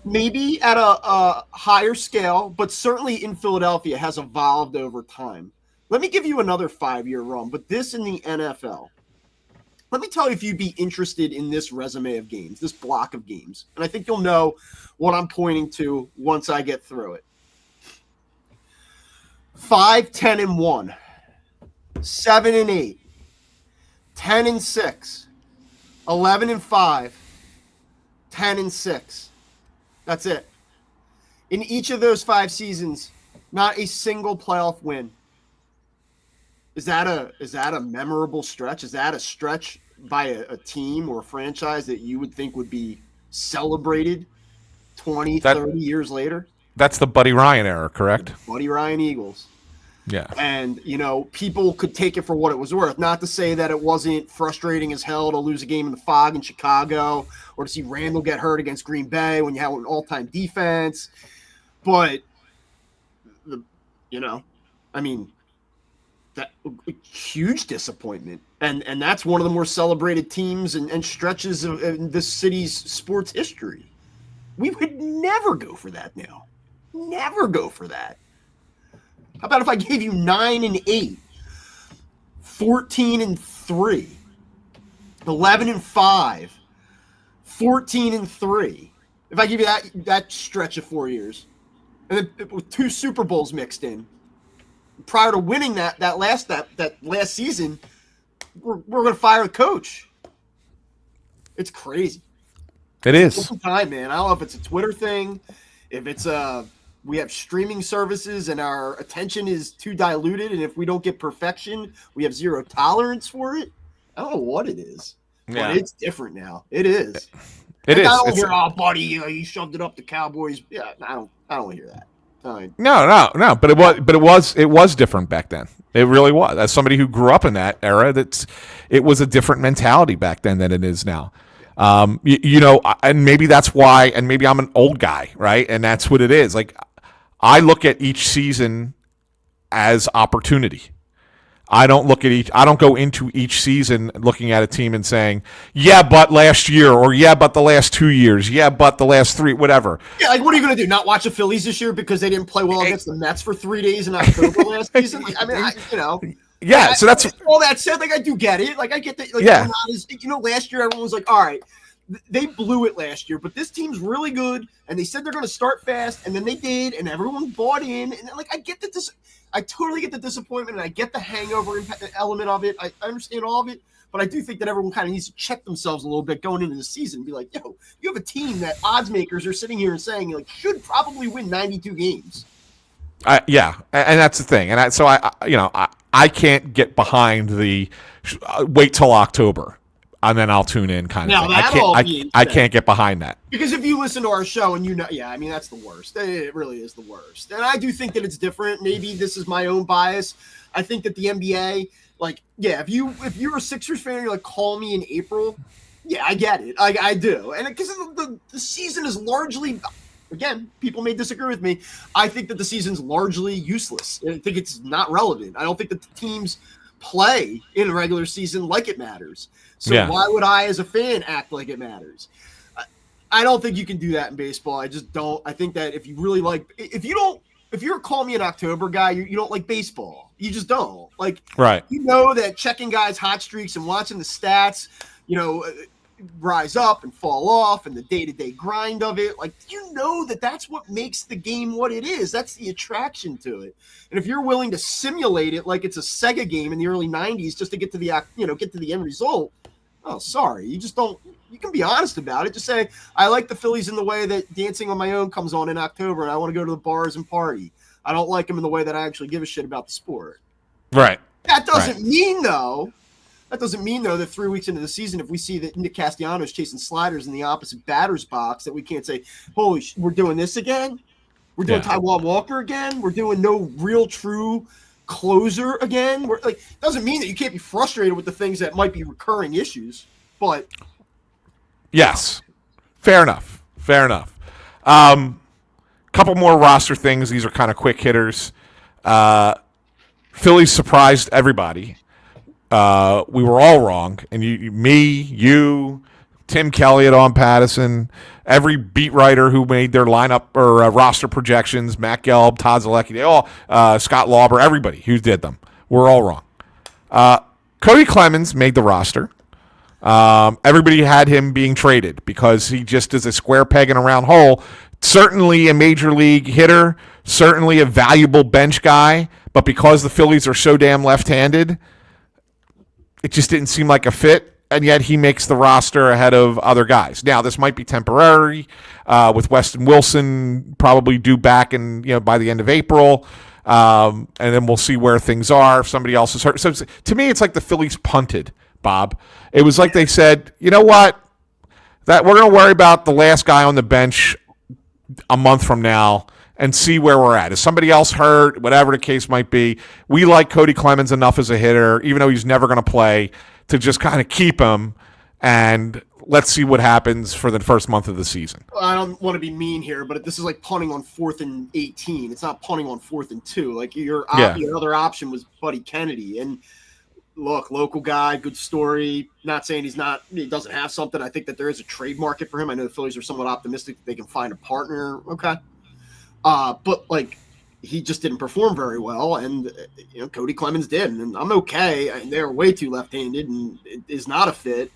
maybe at a higher scale, but certainly in Philadelphia, has evolved over time. Let me give you another 5-year run, but this in the NFL. Let me tell you if you'd be interested in this resume of games, this block of games. And I think you'll know what I'm pointing to once I get through it. 5, 10, and 1. 7 and 8. 10 and 6. 11 and 5. 10 and 6. That's it. In each of those 5 seasons, not a single playoff win. Is that a memorable stretch? Is that a stretch by a team or a franchise that you would think would be celebrated 30 years later? That's the Buddy Ryan era, correct? Buddy Ryan Eagles. Yeah. And, people could take it for what it was worth. Not to say that it wasn't frustrating as hell to lose a game in the fog in Chicago or to see Randall get hurt against Green Bay when you have an all-time defense. But, that huge disappointment. And that's one of the more celebrated teams and stretches of this city's sports history. We would never go for that now. Never go for that. How about if I gave you 9 and 8, 14 and 3, 11 and 5, 14 and 3? If I give you that stretch of 4 years, and then with 2 Super Bowls mixed in, prior to winning that last season, we're going to fire the coach. It's crazy. It is. Time, man. I don't know if it's a Twitter thing, if it's we have streaming services and our attention is too diluted, and if we don't get perfection, we have zero tolerance for it. I don't know what it is, but it's different now. It is. It is. I don't hear, oh, buddy, you shoved it up the Cowboys. Yeah, I don't want to hear that. No. But it was different back then. It really was. As somebody who grew up in that era, it was a different mentality back then than it is now. And maybe that's why, and maybe I'm an old guy, right? And that's what it is. Like, I look at each season as opportunity. I don't go into each season looking at a team and saying, yeah, but last year, or yeah, but the last 2 years, yeah, but the last 3, whatever. Yeah, like, what are you going to do? Not watch the Phillies this year because they didn't play well against the Mets for 3 days in October last season? Yeah, so that's all that said. Like, I do get it. Like, I get that. Like, yeah. Last year everyone was like, all right, they blew it last year, but this team's really good, and they said they're going to start fast, and then they did, and everyone bought in, and like, I get that this. I totally get the disappointment, and I get the hangover element of it. I understand all of it, but I do think that everyone kind of needs to check themselves a little bit going into the season and be like, yo, you have a team that odds makers are sitting here and saying like should probably win 92 games. Yeah, and that's the thing, and so I can't get behind the wait till October, and then I'll tune in kind of thing. I can't get behind that, because if you listen to our show and I mean that's the worst. It really is the worst, and I do think that it's different. Maybe this is my own bias. I think that the NBA, like, yeah, if you're a Sixers fan, you're like, call me in April. Yeah, I get it. I do, and because the season is largely. Again, people may disagree with me. I think that the season's largely useless. I think it's not relevant. I don't think that the teams play in a regular season like it matters. So why would I, as a fan, act like it matters? I don't think you can do that in baseball. I just don't. I think that if you really if you're a call me in October guy, you don't like baseball. You just don't. Like, right. You know that checking guys' hot streaks and watching the stats, rise up and fall off and the day-to-day grind of it, like, that's what makes the game what it is. That's the attraction to it. And if you're willing to simulate it like it's a Sega game in the early 90s just to get to the end result, oh, sorry, you just don't. You can be honest about it. Just say, I like the Phillies in the way that Dancing on My Own comes on in October and I want to go to the bars and party. I don't like them in the way that I actually give a shit about the sport. Right. That doesn't mean though that 3 weeks into the season, if we see that Nick Castellanos chasing sliders in the opposite batter's box, that we can't say, holy we're doing this again? We're doing Taijuan Walker again? We're doing no real true closer again? We're like, doesn't mean that you can't be frustrated with the things that might be recurring issues, but yes. Fair enough. Couple more roster things. These are kind of quick hitters. Phillies surprised everybody. We were all wrong, and you, Tim Kelly at On Pattison, every beat writer who made their lineup or roster projections, Matt Gelb, Todd Zalecki, they all, Scott Lauber, everybody who did them, we're all wrong. Cody Clemens made the roster. Everybody had him being traded because he just is a square peg in a round hole. Certainly a major league hitter, certainly a valuable bench guy, but because the Phillies are so damn left-handed, it just didn't seem like a fit, and yet he makes the roster ahead of other guys. Now, this might be temporary, with Weston Wilson probably due back by the end of April, and then we'll see where things are if somebody else is hurt. So to me, it's like the Phillies punted, Bob. It was like they said, you know what, that we're going to worry about the last guy on the bench a month from now and see where we're at. Is somebody else hurt? Whatever the case might be. We like Cody Clemens enough as a hitter, even though he's never going to play, to just kind of keep him, and let's see what happens for the first month of the season. Well, I don't want to be mean here, but this is like punting on 4th and 18. It's not punting on 4th and 2. Like your other option was Buddy Kennedy. And look, local guy, good story. Not saying he doesn't have something. I think that there is a trade market for him. I know the Phillies are somewhat optimistic that they can find a partner. Okay. But like he just didn't perform very well, and Cody Clemens did, and I'm okay. They're way too left-handed, and it is not a fit.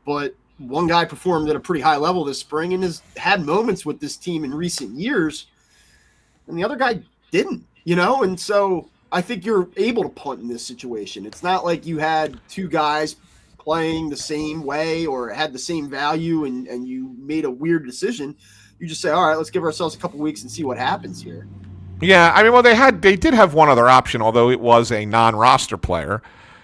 But one guy performed at a pretty high level this spring and has had moments with this team in recent years, and the other guy didn't. And so I think you're able to punt in this situation. It's not like you had two guys playing the same way or had the same value, and you made a weird decision. You just say, all right, let's give ourselves a couple weeks and see what happens here. Yeah, I mean, well, they did have one other option, although it was a non-roster player,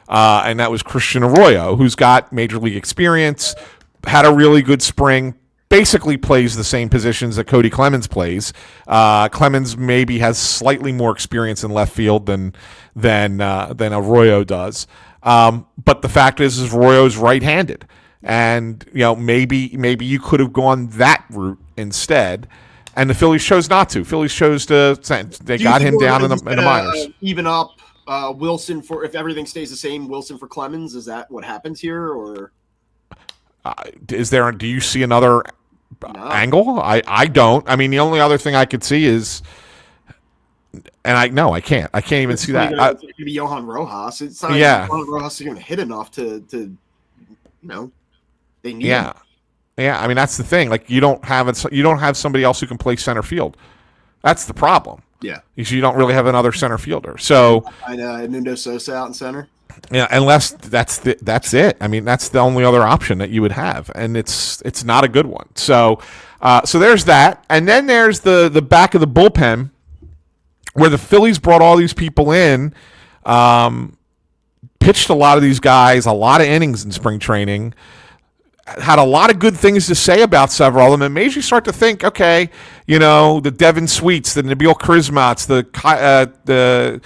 and that was Christian Arroyo, who's got major league experience, had a really good spring, basically plays the same positions that Cody Clemens plays. Clemens maybe has slightly more experience in left field than Arroyo does. But the fact is Arroyo's right-handed. And maybe you could have gone that route instead, and the Phillies chose not to. Phillies chose to. They got him down in the minors. Even up Wilson for if everything stays the same. Wilson for Clemens. Is that what happens here, or is there? Do you see another angle? I don't. I mean, the only other thing I could see is. And I can't. I can't even see that. It's going to be Johan Rojas. It's not like Johan Rojas is going to hit enough to they need him. Yeah. I mean, that's the thing. Like, you don't have somebody else who can play center field. That's the problem. Yeah. You don't really have another center fielder. So I know Nuno Sosa out in center. yeah, unless that's it. I mean, that's the only other option that you would have, and it's not a good one. So so there's that, and then there's the back of the bullpen where the Phillies brought all these people in, pitched a lot of these guys, a lot of innings in spring training, had a lot of good things to say about several of them. It made you start to think, okay, the Devin Sweets, the Nabil Charismats, the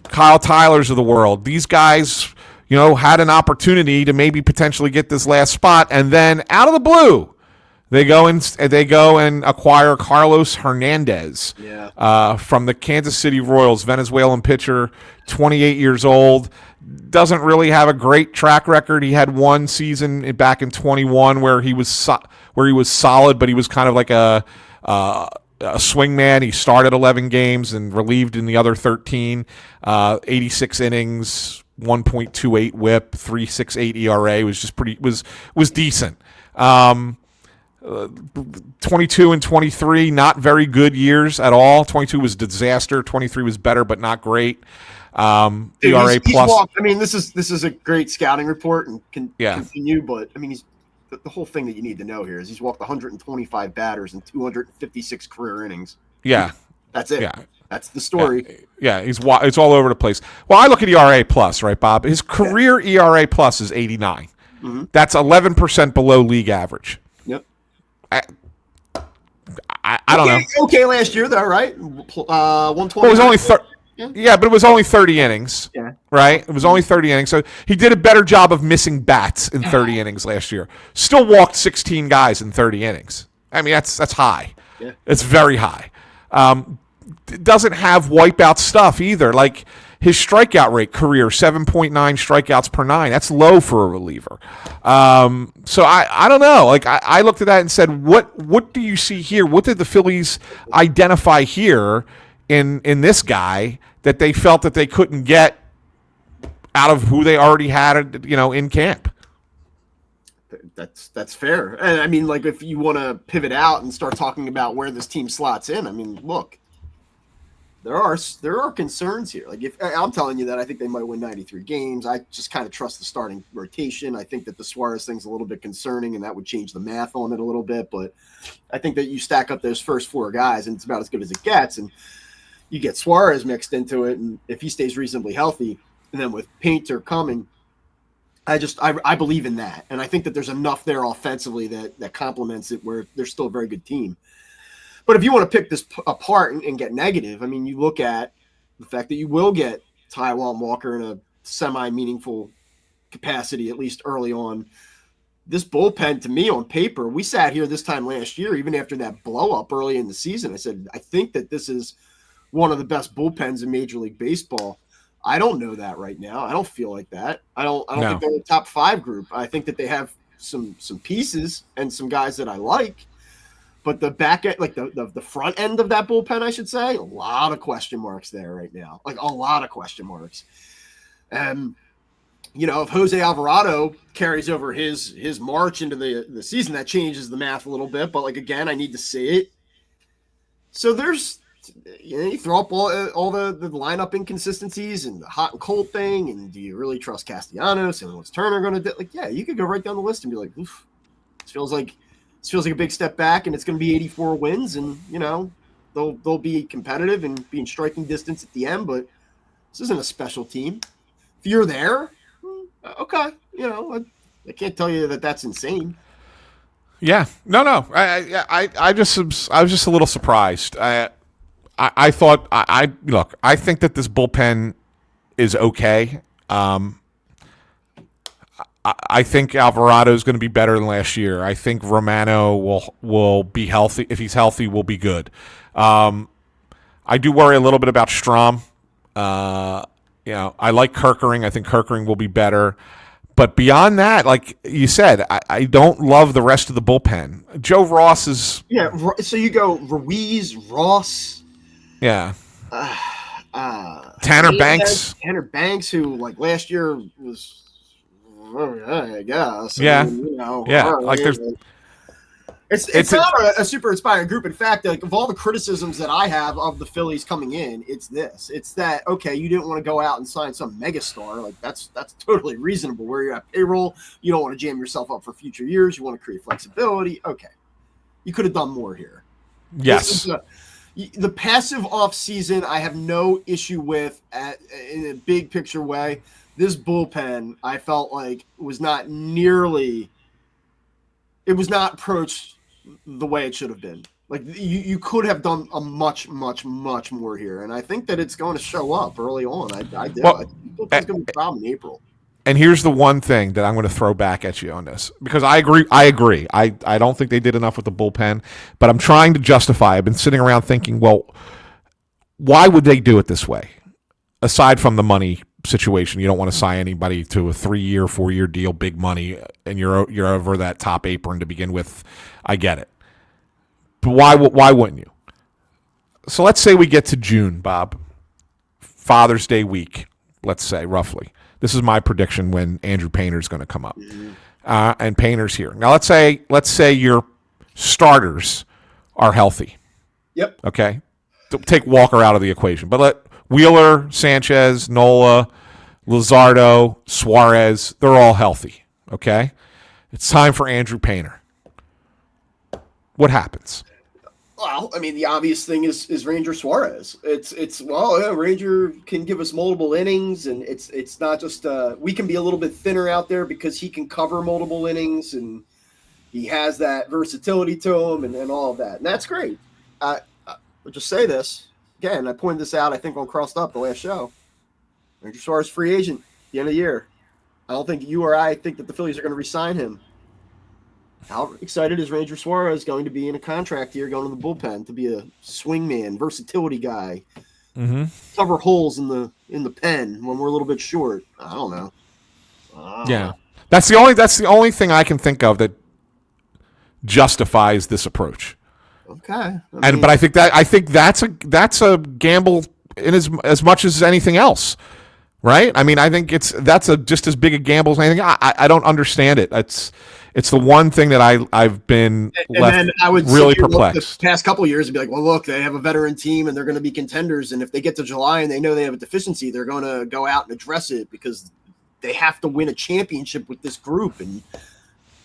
Kyle Tylers of the world. These guys, had an opportunity to maybe potentially get this last spot, and then out of the blue, they go and acquire Carlos Hernandez from the Kansas City Royals, Venezuelan pitcher, 28 years old. Doesn't really have a great track record. He had one season back in 21 where he was solid, but he was kind of like a swingman. He started 11 games and relieved in the other 13. 86 innings, 1.28 WHIP, 3.68 ERA was decent. 22 and 23, not very good years at all. 22 was disaster. 23 was better, but not great. ERA plus. This is a great scouting report and continue, but the whole thing that you need to know here is he's walked 125 batters and 256 career innings. Yeah, that's it. Yeah, that's the story. Yeah, it's all over the place. Well, I look at ERA plus, right, Bob? His career ERA plus is 89. Mm-hmm. That's 11% below league average. Yep. I don't know. Okay, last year though, right? 120. Well, it was only but it was only 30 innings. Yeah. Right? It was only 30 innings. So he did a better job of missing bats in 30 innings last year. Still walked 16 guys in 30 innings. That's high. Yeah. It's very high. Doesn't have wipeout stuff either. Like his strikeout rate career, 7.9 strikeouts per 9. That's low for a reliever. So I don't know. Like I looked at that and said, what do you see here? What did the Phillies identify here in this guy that they felt that they couldn't get out of who they already had, in camp? That's fair. And if you want to pivot out and start talking about where this team slots in, look, there are concerns here. Like if I'm telling you that I think they might win 93 games, I just kind of trust the starting rotation. I think that the Suarez thing's a little bit concerning, and that would change the math on it a little bit. But I think that you stack up those first four guys, and it's about as good as it gets. And you get Suarez mixed into it, and if he stays reasonably healthy, and then with Painter coming, I believe in that, and I think that there's enough there offensively that complements it where they're still a very good team. But if you want to pick this apart and get negative, you look at the fact that you will get Taijuan Walker in a semi-meaningful capacity, at least early on. This bullpen, to me, on paper, we sat here this time last year, even after that blow-up early in the season. I said, I think that this is one of the best bullpens in Major League Baseball. I don't know that right now. I don't feel like that. I don't think they're in the top 5 group. I think that they have some pieces and some guys that I like. But the back end, like the front end of that bullpen, I should say, a lot of question marks there right now. Like a lot of question marks. And, if Jose Alvarado carries over his march into the season, that changes the math a little bit. But, again, I need to see it. So there's, you throw up all the lineup inconsistencies and the hot and cold thing. And do you really trust Castellanos? And what's Turner going to do? You could go right down the list and be like, oof, this feels like a big step back, and it's going to be 84 wins, and they'll be competitive and be in striking distance at the end. But this isn't a special team. If you're there, okay, I can't tell you that that's insane. Yeah, no. I was just a little surprised. I thought look. I think that this bullpen is okay. I think Alvarado is going to be better than last year. I think Romano will be healthy. If he's healthy, will be good. I do worry a little bit about Strom. I like Kerkering. I think Kerkering will be better. But beyond that, like you said, I don't love the rest of the bullpen. Joe Ross is... Yeah, so you go Ruiz, Ross... Yeah. Tanner Banks. Tanner Banks, who, last year was... I guess. Yeah. There's It's not a super inspiring group. In fact, like of all the criticisms that I have of the Phillies coming in, it's this. It's that okay, you didn't want to go out and sign some megastar. Like that's totally reasonable. Where you're at payroll, you don't want to jam yourself up for future years. You want to create flexibility. Okay, you could have done more here. Yes. The passive offseason, I have no issue with in a big picture way. This bullpen, I felt like was not approached the way it should have been. Like you could have done a much more here, and I think that it's going to show up early on. I do. Well, I think it's going to be a problem in April. And here's the one thing that I'm going to throw back at you on this, because I agree. I don't think they did enough with the bullpen, but I'm trying to justify. I've been sitting around thinking, well, why would they do it this way? Aside from the money situation, you don't want to sign anybody to a 3-year, 4-year deal, big money, and you're over that top apron to begin with. I get it, but why wouldn't you? So let's say we get to June, Bob, Father's Day week. Let's say roughly. This is my prediction when Andrew Painter's going to come up, and Painter's here. Now let's say your starters are healthy. Yep. Okay. Take Walker out of the equation, but let Wheeler, Sanchez, Nola, Luzardo, Suarez, they're all healthy. Okay. It's time for Andrew Painter. What happens? Well, I mean, the obvious thing is Ranger Suarez. Ranger can give us multiple innings, and it's not just we can be a little bit thinner out there because he can cover multiple innings, and he has that versatility to him, and all of that, and that's great. I'll just say this again. I pointed this out, I think, on Crossed Up the last show. Ranger Suarez free agent at the end of the year. I don't think you or I think that the Phillies are going to re-sign him. How excited is Ranger Suarez going to be in a contract year going to the bullpen to be a swingman, versatility guy, cover holes in the pen when we're a little bit short? I don't know. Yeah, that's the only thing I can think of that justifies this approach. Okay, but I think that's a gamble in as much as anything else, right? I mean, I think that's just as big a gamble as anything. I don't understand it. It's the one thing that I've been really perplexed. The past couple of years and be like, well, look, they have a veteran team and they're going to be contenders. And if they get to July and they know they have a deficiency, they're going to go out and address it because they have to win a championship with this group. And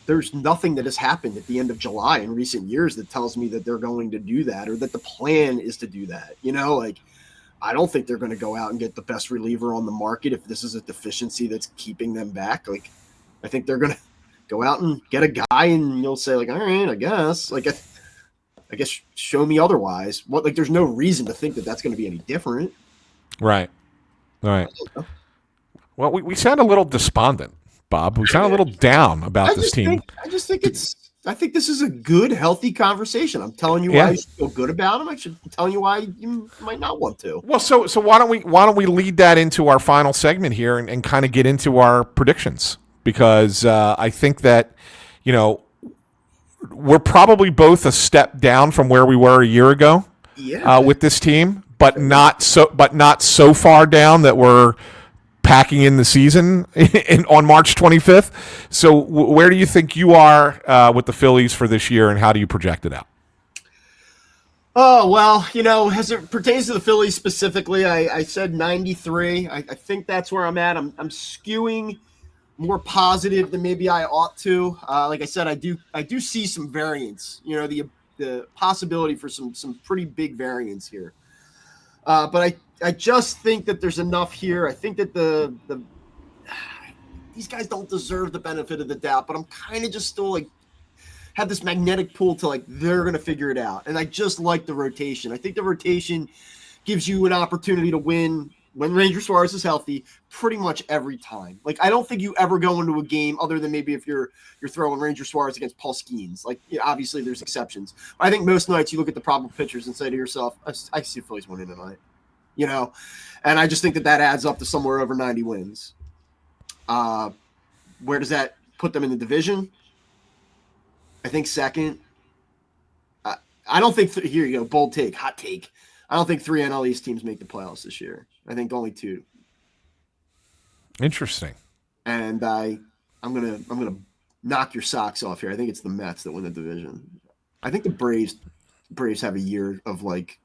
there's nothing that has happened at the end of July in recent years that tells me that they're going to do that or that the plan is to do that. I don't think they're going to go out and get the best reliever on the market if this is a deficiency that's keeping them back. I think they're going to go out and get a guy, and you'll say, all right, I guess. I guess show me otherwise. There's no reason to think that that's going to be any different. Right. Well, we sound a little despondent, Bob. We sound a little down about this team. I think this is a good, healthy conversation. I'm telling you why you should feel good about them. I should tell you why you might not want to. Well, so why don't we lead that into our final segment here and kind of get into our predictions? Because I think that, we're probably both a step down from where we were a year ago with this team, but not so far down that we're packing in the season on March 25th. So where do you think you are with the Phillies for this year, and how do you project it out? Oh, well, as it pertains to the Phillies specifically, I said 93. I think that's where I'm at. I'm skewing more positive than maybe I ought to. Like I said, I do see some variance. The possibility for some pretty big variance here. But I just think that there's enough here. I think that these guys don't deserve the benefit of the doubt, but I'm kind of just still have this magnetic pull to they're going to figure it out. And I just like the rotation. I think the rotation gives you an opportunity to win when Ranger Suarez is healthy pretty much every time. I don't think you ever go into a game other than maybe if you're throwing Ranger Suarez against Paul Skeens. Obviously there's exceptions. But I think most nights you look at the probable pitchers and say to yourself, I see the Phillies winning tonight. And I just think that adds up to somewhere over 90 wins. Where does that put them in the division? I think second. I don't think here you go, bold take, hot take. I don't think 3 NL East teams make the playoffs this year. I think only 2. Interesting. And I'm gonna knock your socks off here. I think it's the Mets that win the division. I think the Braves have a year of like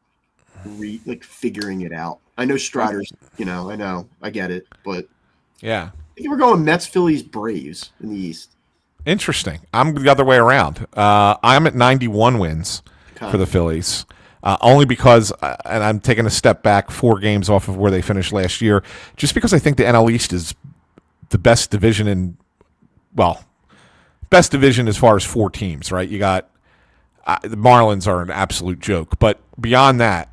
figuring it out. I know Strider's, I know, I get it, but Yeah. I think we're going Mets, Phillies, Braves in the East. Interesting. I'm the other way around. I'm at 91 wins for the Phillies. Only because, and I'm taking a step back 4 games off of where they finished last year, just because I think the NL East is the best division best division as far as 4 teams, right? You got the Marlins are an absolute joke, but beyond that,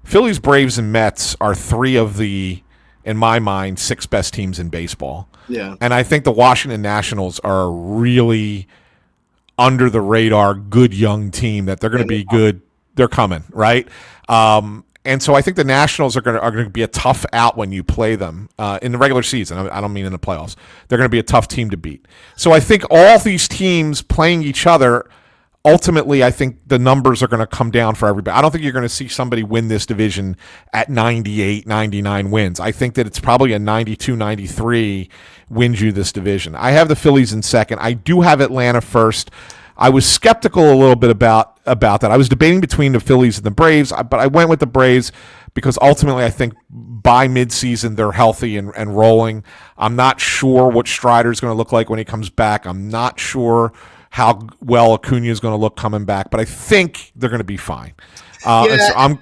Phillies, Braves, and Mets are 3 of the, in my mind, 6 best teams in baseball. Yeah. And I think the Washington Nationals are a really under the radar, good young team that they're going to be good. They're coming, right? And so I think the Nationals are going to be a tough out when you play them in the regular season. I don't mean in the playoffs. They're going to be a tough team to beat. So I think all these teams playing each other, ultimately, I think the numbers are going to come down for everybody. I don't think you're going to see somebody win this division at 98, 99 wins. I think that it's probably a 92, 93 wins you this division. I have the Phillies in second. I do have Atlanta first. I was skeptical a little bit about that. I was debating between the Phillies and the Braves, but I went with the Braves because ultimately I think by midseason they're healthy and rolling. I'm not sure what Strider's going to look like when he comes back. I'm not sure how well Acuna is going to look coming back, but I think they're going to be fine. And so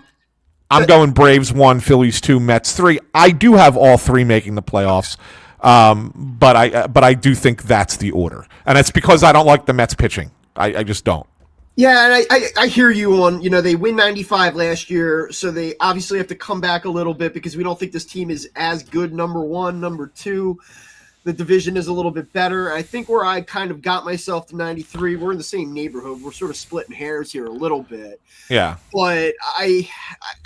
I'm going Braves 1, Phillies 2, Mets 3. I do have all 3 making the playoffs. But I do think that's the order, and it's because I don't like the Mets pitching. I just don't. Yeah, and I hear you on, they win 95 last year, so they obviously have to come back a little bit because we don't think this team is as good, number 1. Number 2, the division is a little bit better. I think where I kind of got myself to 93, we're in the same neighborhood. We're sort of splitting hairs here a little bit. Yeah. But I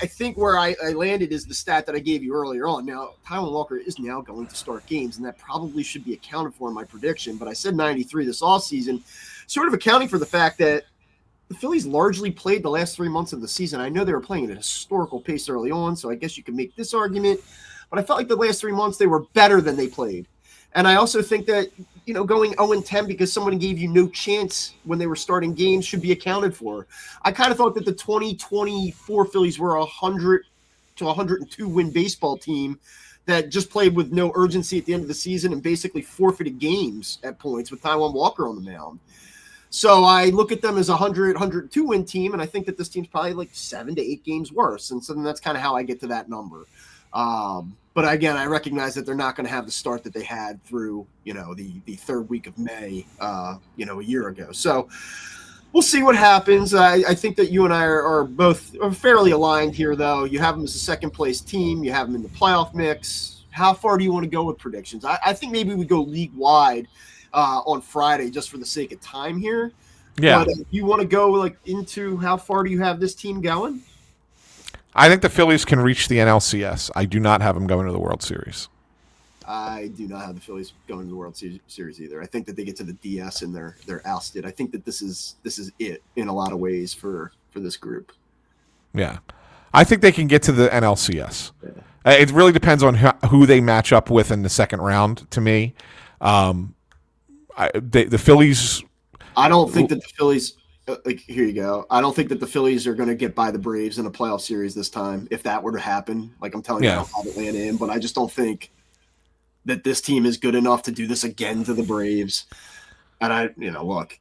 think where I landed is the stat that I gave you earlier on. Now, Taijuan Walker is now going to start games, and that probably should be accounted for in my prediction. But I said 93 this offseason, sort of accounting for the fact that the Phillies largely played the last 3 months of the season. I know they were playing at a historical pace early on, so I guess you could make this argument. But I felt like the last 3 months they were better than they played. And I also think that, going 0-10 because someone gave you no chance when they were starting games should be accounted for. I kind of thought that the 2024 Phillies were a 100 to 102 win baseball team that just played with no urgency at the end of the season and basically forfeited games at points with Taijuan Walker on the mound. So I look at them as a 100, 102 win team, and I think that this team's probably like 7 to 8 games worse. And so that's kind of how I get to that number. But again, I recognize that they're not going to have the start that they had through, the third week of May, a year ago. So we'll see what happens. I think that you and I are both fairly aligned here, though. You have them as a second place team. You have them in the playoff mix. How far do you want to go with predictions? I think maybe we go league wide on Friday just for the sake of time here. Yeah. But if you want to go into how far do you have this team going? I think the Phillies can reach the NLCS. I do not have them going to the World Series. I do not have the Phillies going to the World Series either. I think that they get to the DS and they're ousted. I think that this is it in a lot of ways for this group. Yeah. I think they can get to the NLCS. Yeah. It really depends on who they match up with in the second round, to me. The Phillies... I don't think that the Phillies... here you go. I don't think that the Phillies are going to get by the Braves in a playoff series this time. If that were to happen, I'm telling you, I'll have Atlanta in, but I just don't think that this team is good enough to do this again to the Braves. And look,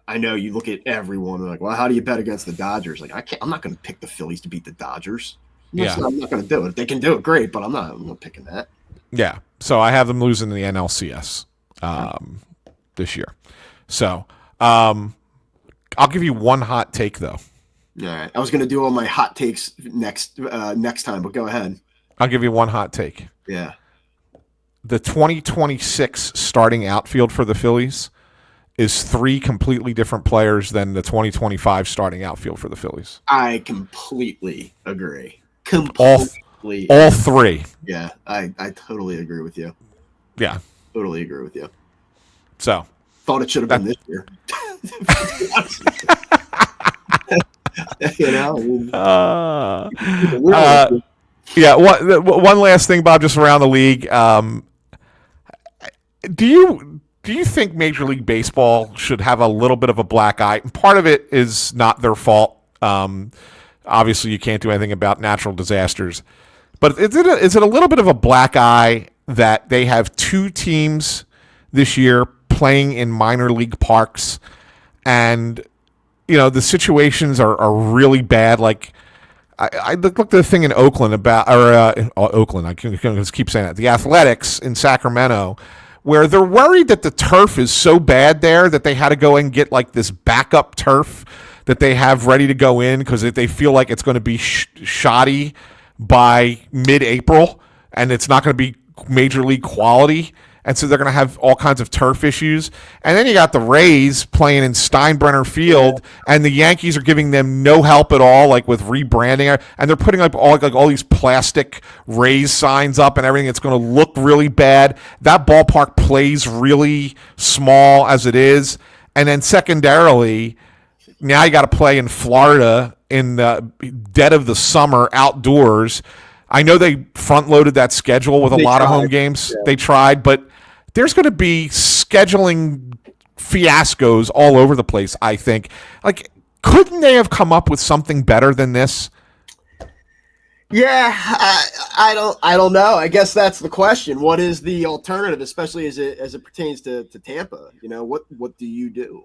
I know you look at everyone and well, how do you bet against the Dodgers? I'm not going to pick the Phillies to beat the Dodgers. I'm not going to do it. If they can do it, great, but I'm not picking that. Yeah. So I have them losing the NLCS this year. So, I'll give you one hot take, though. All right. I was going to do all my hot takes next time, but go ahead. I'll give you one hot take. Yeah. The 2026 starting outfield for the Phillies is 3 completely different players than the 2025 starting outfield for the Phillies. I completely agree. All 3. Yeah, I totally agree with you. Yeah. Totally agree with you. So. Thought it should have been this year. Yeah. One last thing, Bob, just around the league. Do do you think Major League Baseball should have a little bit of a black eye? And part of it is not their fault. Obviously, you can't do anything about natural disasters. But is it a little bit of a black eye that they have two teams this year playing in minor league parks, and the situations are really bad? Like I looked at the thing in Oakland Oakland. I can just keep saying that. The Athletics in Sacramento, where they're worried that the turf is so bad there that they had to go and get like this backup turf that they have ready to go in because they feel like it's going to be shoddy by mid-April and it's not going to be major league quality. And so they're going to have all kinds of turf issues. And then you got the Rays playing in Steinbrenner Field, and the Yankees are giving them no help at all, like with rebranding. And they're putting up all these plastic Rays signs up and everything. It's going to look really bad. That ballpark plays really small as it is. And then secondarily, now you got to play in Florida in the dead of the summer outdoors. I know they front-loaded that schedule with a lot of home games. Yeah. They tried, but there's going to be scheduling fiascos all over the place, I think. Like, couldn't they have come up with something better than this? Yeah, I don't know. I guess that's the question. What is the alternative, especially as it pertains to Tampa? What do you do?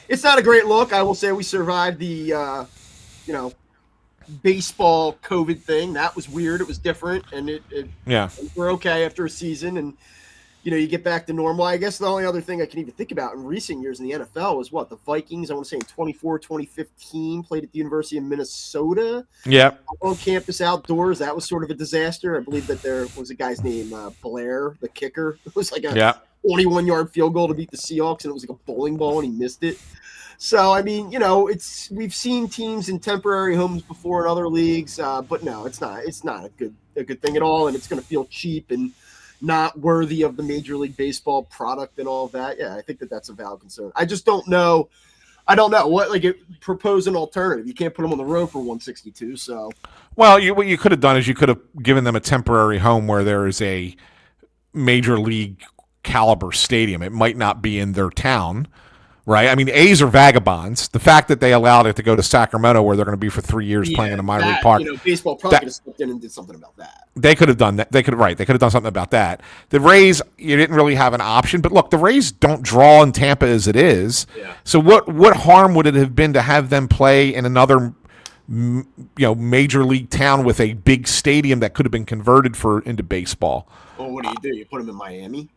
It's not a great look. I will say we survived the baseball COVID thing. That was weird. It was different, and we're okay after a season, and you get back to normal. I guess the only other thing I can even think about in recent years in the NFL was the Vikings, I want to say in 2015 played at the University of Minnesota. Yeah. On campus outdoors. That was sort of a disaster. I believe that there was a guy's name, Blair, the kicker. It was like a 21-yard field goal to beat the Seahawks, and it was like a bowling ball, and he missed it. So, I mean, we've seen teams in temporary homes before in other leagues, but no, it's not a good thing at all, and it's going to feel cheap and not worthy of the Major League Baseball product and all of that. Yeah, I think that's a valid concern. I just don't know. I don't know propose an alternative. You can't put them on the road for 162. So, well, what you could have done is you could have given them a temporary home where there is a Major League caliber stadium. It might not be in their town. Right? I mean, A's are vagabonds. The fact that they allowed it to go to Sacramento, where they're going to be for 3 years playing in a minor league park. Baseball probably could have stepped in and did something about that. They could have done that. They could have done something about that. The Rays, you didn't really have an option. But look, the Rays don't draw in Tampa as it is. Yeah. So what harm would it have been to have them play in another major league town with a big stadium that could have been converted into baseball? Well, what do? You put them in Miami?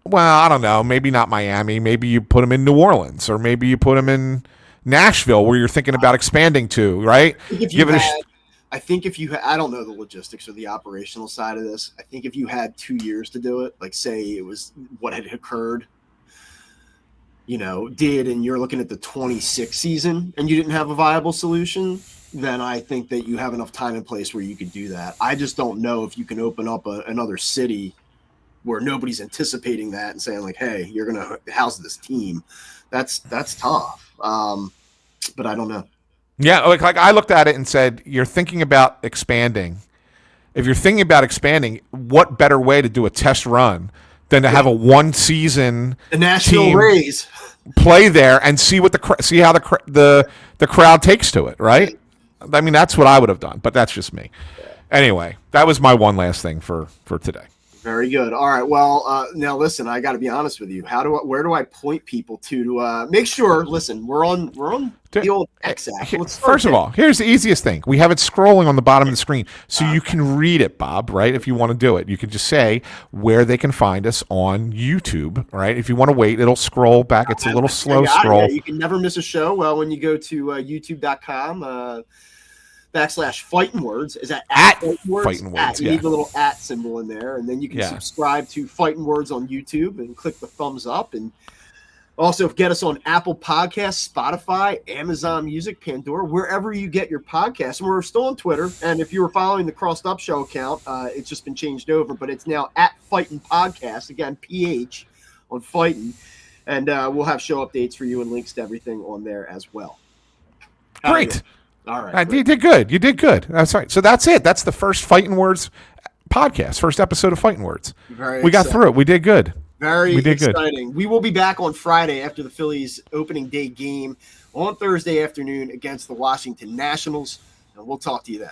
Well, I don't know. Maybe not Miami. Maybe you put them in New Orleans, or maybe you put them in Nashville, where you're thinking about expanding to, right? I think if you had, I don't know the logistics or the operational side of this. I think if you had 2 years to do it, like say it was what had occurred, and you're looking at the 26 season and you didn't have a viable solution, then I think that you have enough time and place where you could do that. I just don't know if you can open up another city where nobody's anticipating that and saying like, hey, you're going to house this team. That's tough. But I don't know. Yeah. Like I looked at it and said, you're thinking about expanding. If you're thinking about expanding, what better way to do a test run than to have a one season the National Rays play there and see see how the crowd takes to it. Right. I mean, that's what I would have done, but that's just me. Yeah. Anyway, that was my one last thing for today. Very good. All right. Well, now listen, I got to be honest with you. Where do I point people to make sure? Listen, we're on the old X app. First of all, here's the easiest thing. We have it scrolling on the bottom of the screen, so you can read it, Bob. Right? If you want to do it, you can just say where they can find us on YouTube. Right? If you want to wait, it'll scroll back. It's a little slow scroll. Yeah, you can never miss a show. Well, when you go to YouTube.com. /Phightin Words is at Phightin Words. You need the little @ symbol in there, and then you can subscribe to Phightin Words on YouTube and click the thumbs up. And also get us on Apple Podcasts, Spotify, Amazon Music, Pandora, wherever you get your podcasts. And we're still on Twitter. And if you were following the Crossed Up Show account, it's just been changed over, but it's now @Phightin Podcast. Again, PH on Phightin. And we'll have show updates for you and links to everything on there as well. Great. All right. You did good. That's right. So that's it. That's the first Phightin Words podcast, first episode of Phightin Words. We got through it. We did good. Very We did good. exciting. We will be back on Friday after the Phillies opening day game on Thursday afternoon against the Washington Nationals, and we'll talk to you then.